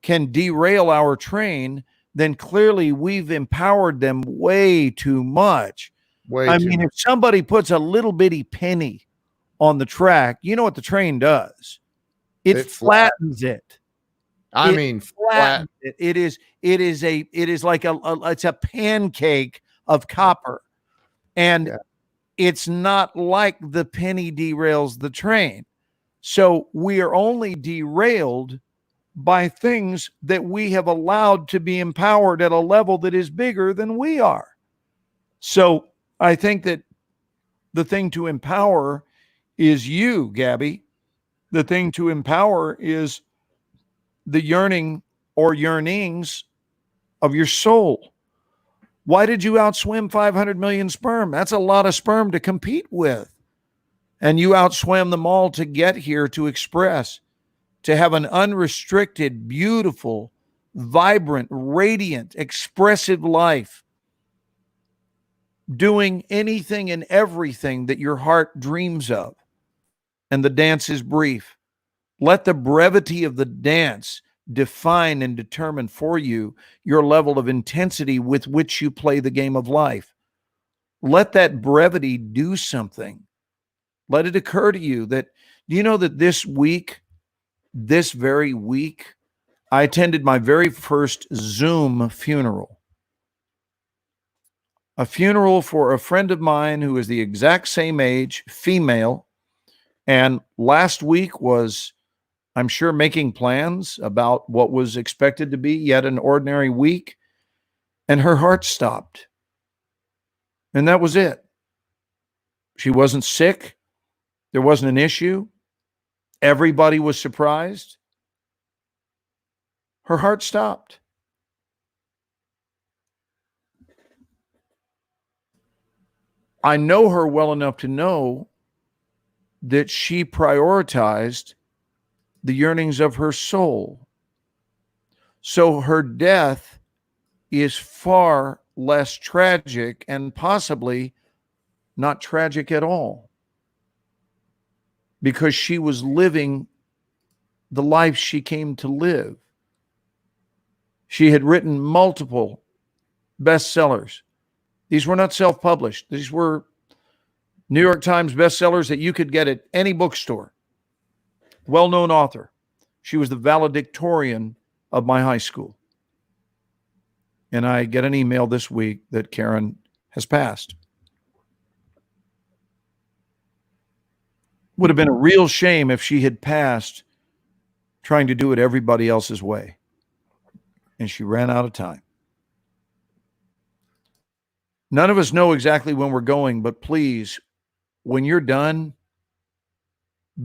can derail our train, then clearly we've empowered them way too much. If somebody puts a little bitty penny on the track, you know what the train does? It flattens it. Flat. It is like it's a pancake of copper, and it's not like the penny derails the train. So we are only derailed by things that we have allowed to be empowered at a level that is bigger than we are. So I think that the thing to empower is you, Gabby. The thing to empower is the yearning or yearnings of your soul. Why did you outswim 500 million sperm? That's a lot of sperm to compete with. And you outswam them all to get here, to express, to have an unrestricted, beautiful, vibrant, radiant, expressive life, doing anything and everything that your heart dreams of. And the dance is brief. Let the brevity of the dance define and determine for you your level of intensity with which you play the game of life. Let that brevity do something. Let it occur to you that, do you know that this very week, I attended my very first Zoom funeral. A funeral for a friend of mine who is the exact same age, female. And last week was, I'm sure, making plans about what was expected to be yet an ordinary week. And her heart stopped. And that was it. She wasn't sick. There wasn't an issue. Everybody was surprised. Her heart stopped. I know her well enough to know that she prioritized the yearnings of her soul. So her death is far less tragic and possibly not tragic at all, because she was living the life she came to live. She had written multiple bestsellers. These were not self-published. These were New York Times bestsellers that you could get at any bookstore. Well-known author. She was the valedictorian of my high school. And I get an email this week that Karen has passed. Would have been a real shame if she had passed trying to do it everybody else's way. And she ran out of time. None of us know exactly when we're going, but please, when you're done,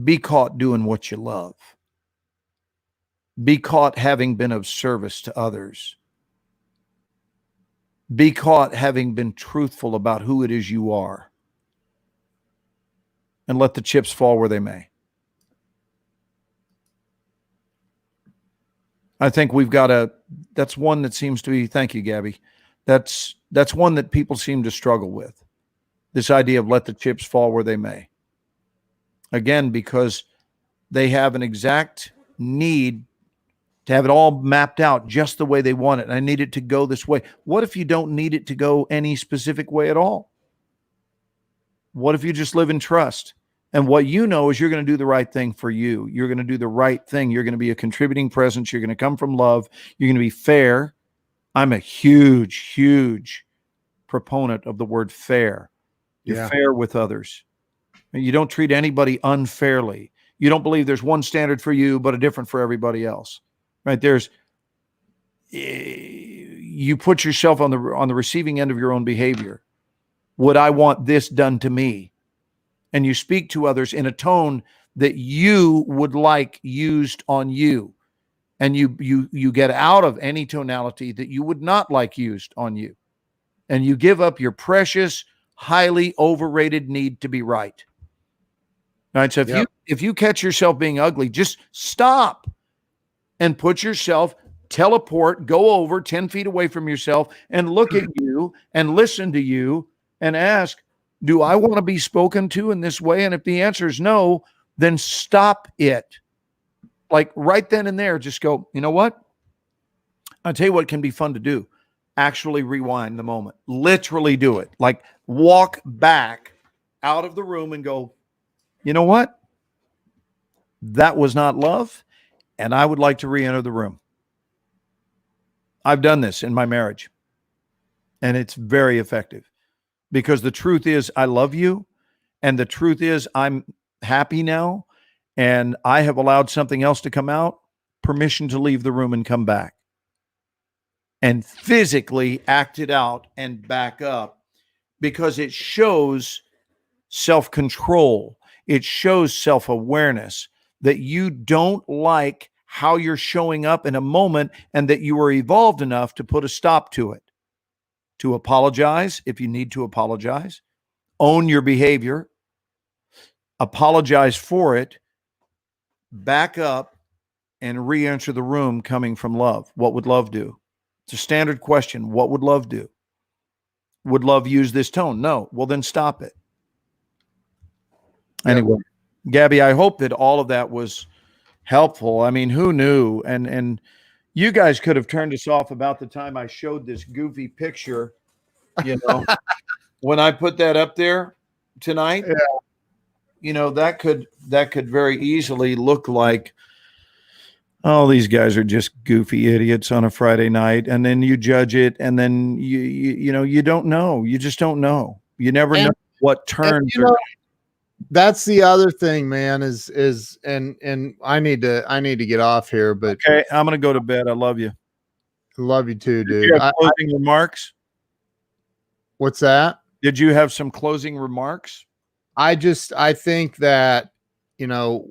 be caught doing what you love. Be caught having been of service to others. Be caught having been truthful about who it is you are. And let the chips fall where they may. I think we've got that's one that seems to be, thank you, Gabby. That's one that people seem to struggle with. This idea of let the chips fall where they may. Again, because they have an exact need to have it all mapped out just the way they want it. And I need it to go this way. What if you don't need it to go any specific way at all? What if you just live in trust? And what you know is you're going to do the right thing for you. You're going to do the right thing. You're going to be a contributing presence. You're going to come from love. You're going to be fair. I'm a huge, huge proponent of the word fair. You're fair with others. You don't treat anybody unfairly. You don't believe there's one standard for you, but a different for everybody else. Right? You put yourself on the receiving end of your own behavior. Would I want this done to me? And you speak to others in a tone that you would like used on you. And you get out of any tonality that you would not like used on you. And you give up your precious, highly overrated need to be right. All right. So if you catch yourself being ugly, just stop and put yourself teleport, go over 10 feet away from yourself and look at you and listen to you and ask, do I want to be spoken to in this way? And if the answer is no, then stop it. Like right then and there, just go, you know what? I'll tell you what can be fun to do. Actually rewind the moment. Literally do it. Like walk back out of the room and go, you know what? That was not love, and I would like to re-enter the room. I've done this in my marriage, and it's very effective because the truth is I love you, and the truth is I'm happy now, and I have allowed something else to come out, permission to leave the room and come back. And physically act it out and back up because it shows self-control. It shows self-awareness that you don't like how you're showing up in a moment and that you are evolved enough to put a stop to it, to apologize if you need to apologize, own your behavior, apologize for it, back up, and re-enter the room coming from love. What would love do? It's a standard question. What would love do? Would love use this tone? No. Well, then stop it. Anyway, Gabby, I hope that all of that was helpful. I mean, who knew? And you guys could have turned us off about the time I showed this goofy picture, you know, when I put that up there tonight. Yeah. You know, that could very easily look like, oh, these guys are just goofy idiots on a Friday night. And then you judge it. And then you know, you don't know. You just don't know. You never know what turns. That's the other thing, man, is and I need to get off here, but okay, I'm going to go to bed. I love you. Love you too, dude. Did you have closing remarks? What's that? Did you have some closing remarks? I think that, you know,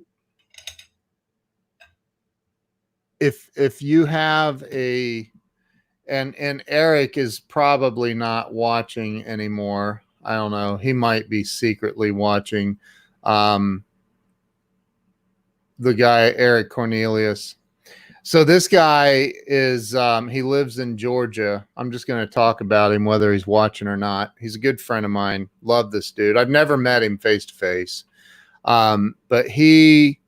if you have and Eric is probably not watching anymore. I don't know. He might be secretly watching. The guy, Eric Cornelius. So this guy is, he lives in Georgia. I'm just going to talk about him, whether he's watching or not. He's a good friend of mine. Love this dude. I've never met him face to face. But he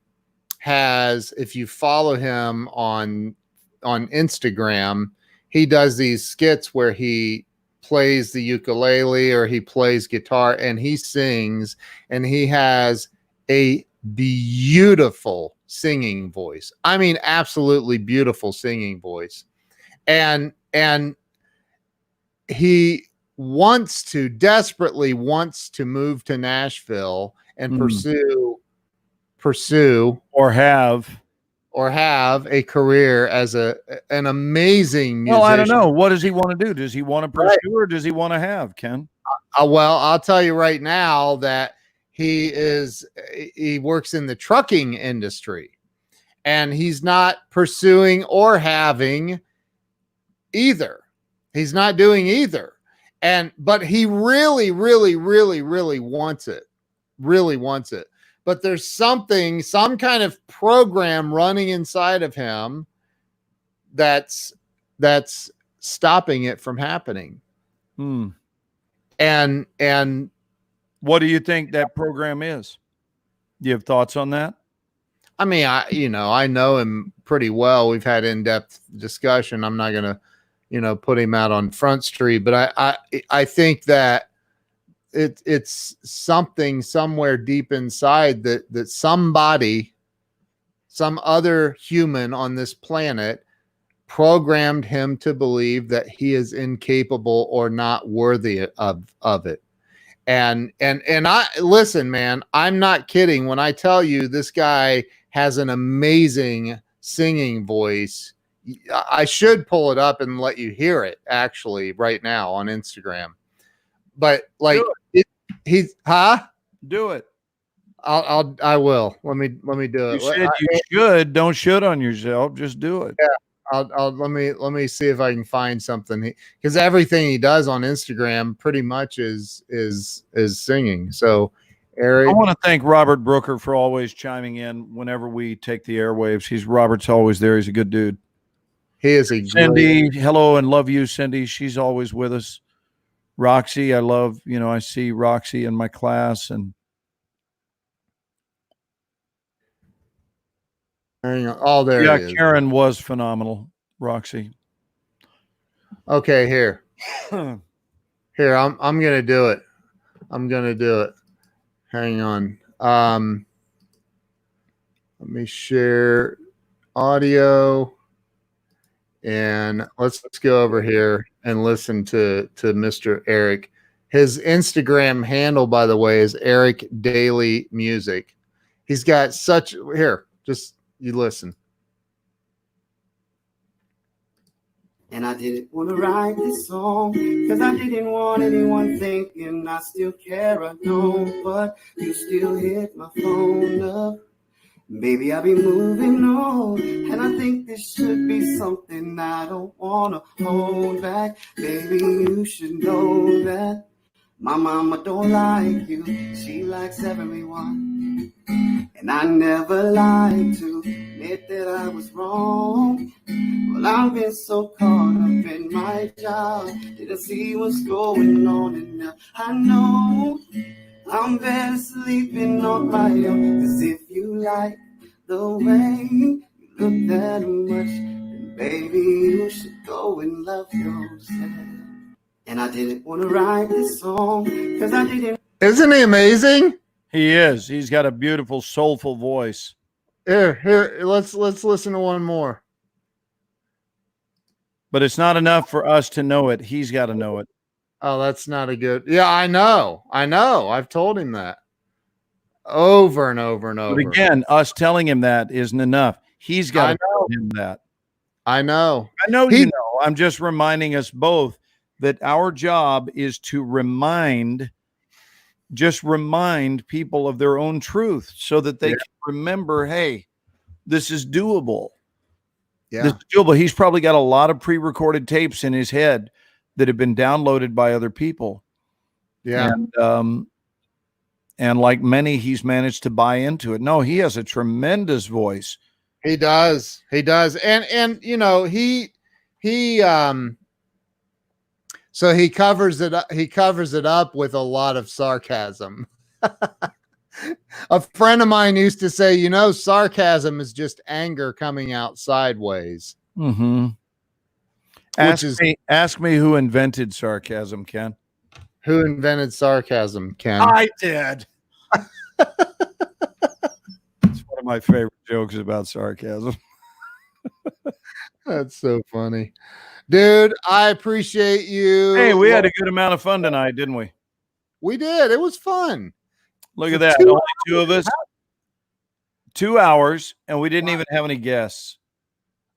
has, if you follow him on Instagram, he does these skits where he plays the ukulele or he plays guitar and he sings, and he has a beautiful singing voice. I mean, absolutely beautiful singing voice. And he desperately wants to move to Nashville and pursue or have a career as an amazing musician. Well, I don't know. What does he want to do? Does he want to pursue or does he want to have, Ken? Well, I'll tell you right now that he works in the trucking industry, and he's not pursuing or having either. He's not doing either. But he really, really, really, really wants it. Really wants it. But there's some kind of program running inside of him that's stopping it from happening. And what do you think that program is? Do you have thoughts on that? I mean, I know him pretty well. We've had in-depth discussion. I'm not going to, put him out on Front Street, but I think that it's something somewhere deep inside that somebody, some other human on this planet programmed him to believe that he is incapable or not worthy of it. And I listen, man, I'm not kidding when I tell you this guy has an amazing singing voice. I should pull it up and let you hear it actually right now on Instagram. But like do it. I will. Let me do it. You said you should. Don't should on yourself. Just do it. Yeah. Let me see if I can find something, because everything he does on Instagram pretty much is singing. So, Eric, I want to thank Robert Brooker for always chiming in whenever we take the airwaves. Robert's always there. He's a good dude. He is a Cindy, great. hello and love you, Cindy. She's always with us. Roxy, I love, I see Roxy in my class, and Hang on. Oh, there yeah, he is. Karen was phenomenal. Roxy. Okay, here. Here, I'm gonna do it. I'm gonna do it. Hang on. Let me share audio, and let's go over here and listen to Mr. Eric. His Instagram handle, by the way, is Eric Daily Music. He's got such here. Just you listen. And I didn't want to write this song because I didn't want anyone thinking I still care or don't. But you still hit my phone up. Baby, I'll be moving on. And I think this should be something I don't want to hold back. Baby, you should know that my mama don't like you. She likes everyone. And I never lied to admit that I was wrong. Well, I've been so caught up in my job, didn't see what's going on, and now I know I'm better sleeping on my own. Cause if you like the way you look that much, then baby, you should go and love yourself. And I didn't want to write this song because I didn't. Isn't he amazing? He is. He's got a beautiful, soulful voice. Here. Let's listen to one more. But it's not enough for us to know it. He's got to know it. Oh, that's not a good. Yeah, I know. I've told him that over and over and over. But again, us telling him that isn't enough. He's got to tell him that. I know. You know. I'm just reminding us both that our job is to remind people of their own truth so that they can remember, hey, this is doable. Yeah. This is doable. He's probably got a lot of pre-recorded tapes in his head that have been downloaded by other people. Yeah. And like many, he's managed to buy into it. No, he has a tremendous voice. He does. And so he covers it up with a lot of sarcasm. A friend of mine used to say, sarcasm is just anger coming out sideways. Mm-hmm. Ask me who invented sarcasm, Ken. Who invented sarcasm, Ken? I did. It's one of my favorite jokes about sarcasm. That's so funny. Dude, I appreciate you. Hey, we had a good amount of fun tonight, didn't we? We did. It was fun. Look at that. Only two of us. 2 hours, and we didn't even have any guests.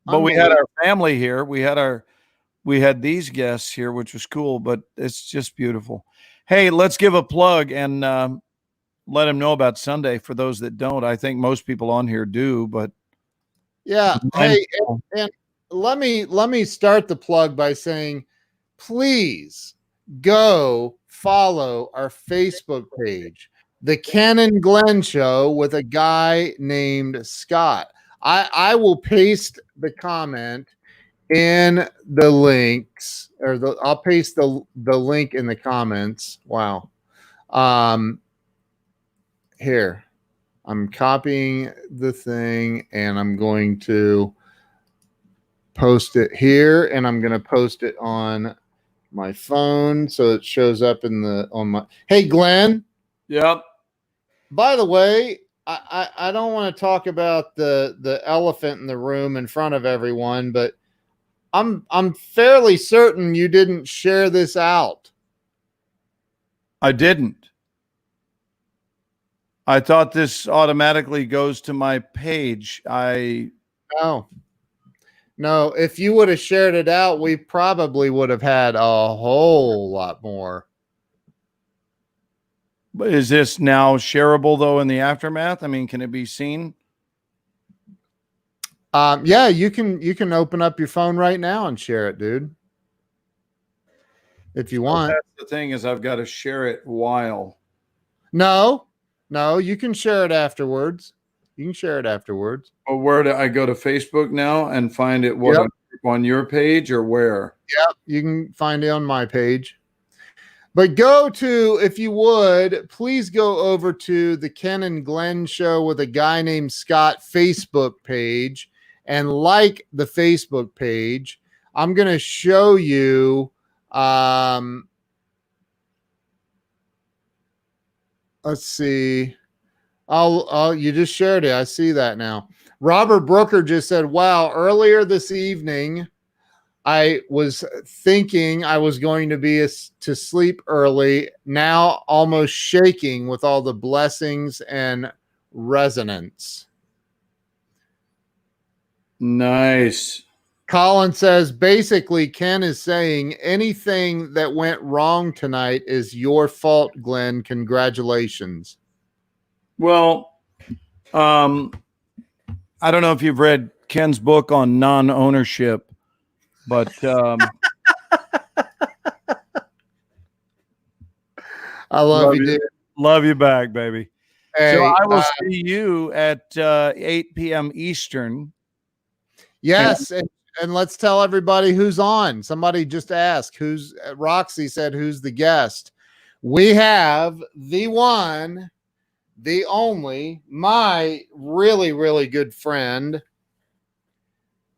But we had our family here. We had these guests here, which was cool, but it's just beautiful. Hey, let's give a plug and let them know about Sunday for those that don't. I think most people on here do, but yeah. Hey, and let me start the plug by saying, please go follow our Facebook page, The Ken and Glenn Show, with a guy named Scott. I will paste the comment in the links, or I'll paste the link in the comments. Wow. Here, I'm copying the thing and I'm going to post it here, and I'm going to post it on my phone so it shows up on my. Hey, Glenn. Yep. By the way, I don't want to talk about the elephant in the room in front of everyone, but I'm fairly certain you didn't share this out. I didn't. I thought this automatically goes to my page. No. If you would have shared it out, we probably would have had a whole lot more. But is this now shareable though in the aftermath? I mean, can it be seen? Yeah, you can open up your phone right now and share it, dude. If you want. That's the thing, is I've got to share it while. No, you can share it afterwards. You can share it afterwards. Well, where do I go to Facebook now and find it? What? Yep. on your page or where? Yep, you can find it on my page. But go to, if you would, please go over to the Ken and Glenn Show with a guy named Scott Facebook page and like the Facebook page. I'm going to show you. Let's see. You just shared it. I see that now. Robert Brooker just said, wow, earlier this evening, I was thinking I was going to be to sleep early, now almost shaking with all the blessings and resonance. Nice. Colin says, basically, Ken is saying anything that went wrong tonight is your fault, Glenn. Congratulations. Well, I don't know if you've read Ken's book on non-ownership, but I love you, dude. Love you back, baby. Hey, so I will see you at 8 p.m. Eastern. Yes, and let's tell everybody who's on. Somebody just asked who's. Roxy said who's the guest. We have the one, the only, my really, really good friend,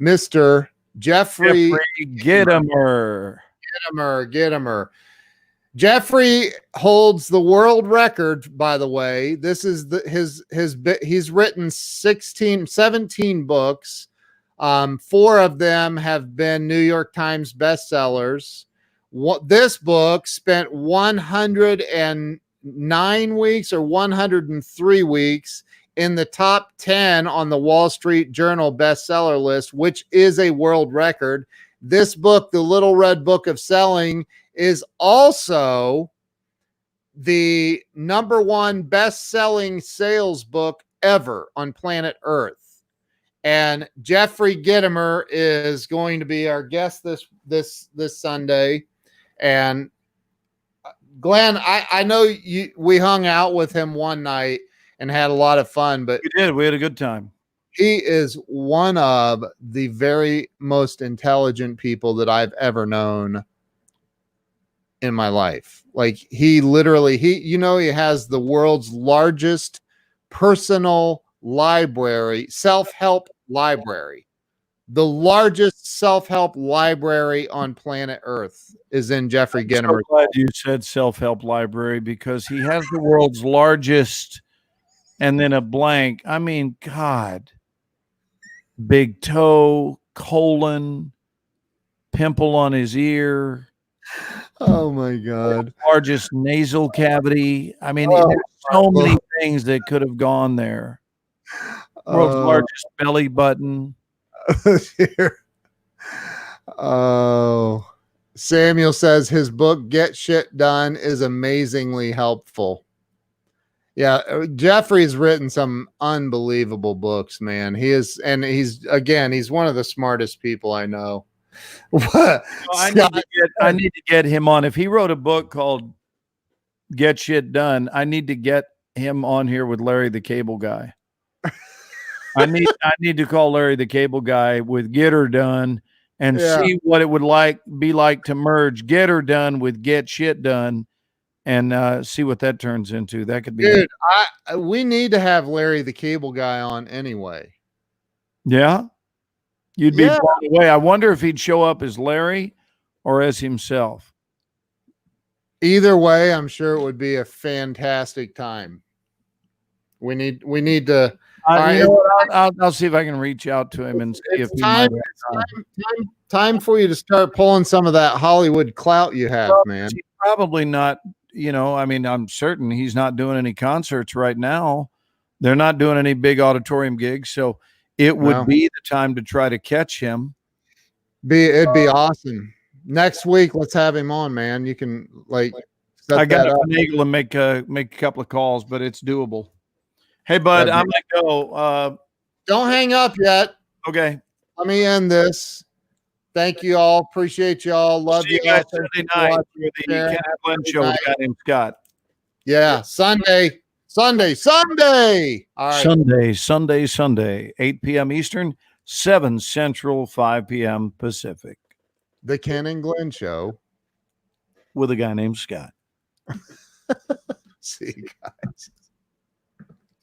Mr. Jeffrey Gitomer. Gitomer. Jeffrey holds the world record, by the way. This is he's written 17 books. 4 of them have been New York Times bestsellers. This book spent 109 weeks or 103 weeks in the top 10 on the Wall Street Journal bestseller list, which is a world record. This book, The Little Red Book of Selling, is also the #1 best-selling sales book ever on planet Earth. And Jeffrey Gitomer is going to be our guest this Sunday. And Glenn, I know we hung out with him one night and had a lot of fun, but we did. We had a good time. He is one of the very most intelligent people that I've ever known in my life. Like he has the world's largest personal library, self-help library. The largest self-help library on planet Earth is in Jeffrey Gitomer. So glad you said self-help library because he has the world's largest and then a blank. I mean, God, big toe, colon, pimple on his ear. Oh my God. Largest nasal cavity. I mean, there's so many things that could have gone there. World's largest belly button. Oh, Samuel says his book Get Shit Done is amazingly helpful. Yeah, Jeffrey's written some unbelievable books, man. He's one of the smartest people I know. I need to get him on. If he wrote a book called Get Shit Done, I need to get him on here with Larry the Cable Guy. I need to call Larry the Cable Guy with Get Her Done and see what it would be like to merge Get Her Done with Get Shit Done and see what that turns into. That could be. Dude, we need to have Larry the Cable Guy on anyway. Yeah. You'd be blown away. I wonder if he'd show up as Larry or as himself. Either way, I'm sure it would be a fantastic time. We need to. I'll see if I can reach out to him and see if time for you to start pulling some of that Hollywood clout you have, man. Probably not. I mean, I'm certain he's not doing any concerts right now. They're not doing any big auditorium gigs, so it would be the time to try to catch him. It'd be awesome. Next week, let's have him on, man. You can I got to finagle and make a couple of calls, but it's doable. Hey, bud, I'm gonna go. Don't hang up yet. Okay. Let me end this. Thank you all. Appreciate you all. Love you guys Sunday night for the Ken Glenn Show with a guy named Scott. Yeah, Sunday. All right. Sunday, 8 p.m. Eastern, 7 Central, 5 p.m. Pacific. The Ken and Glenn Show with a guy named Scott. See, God.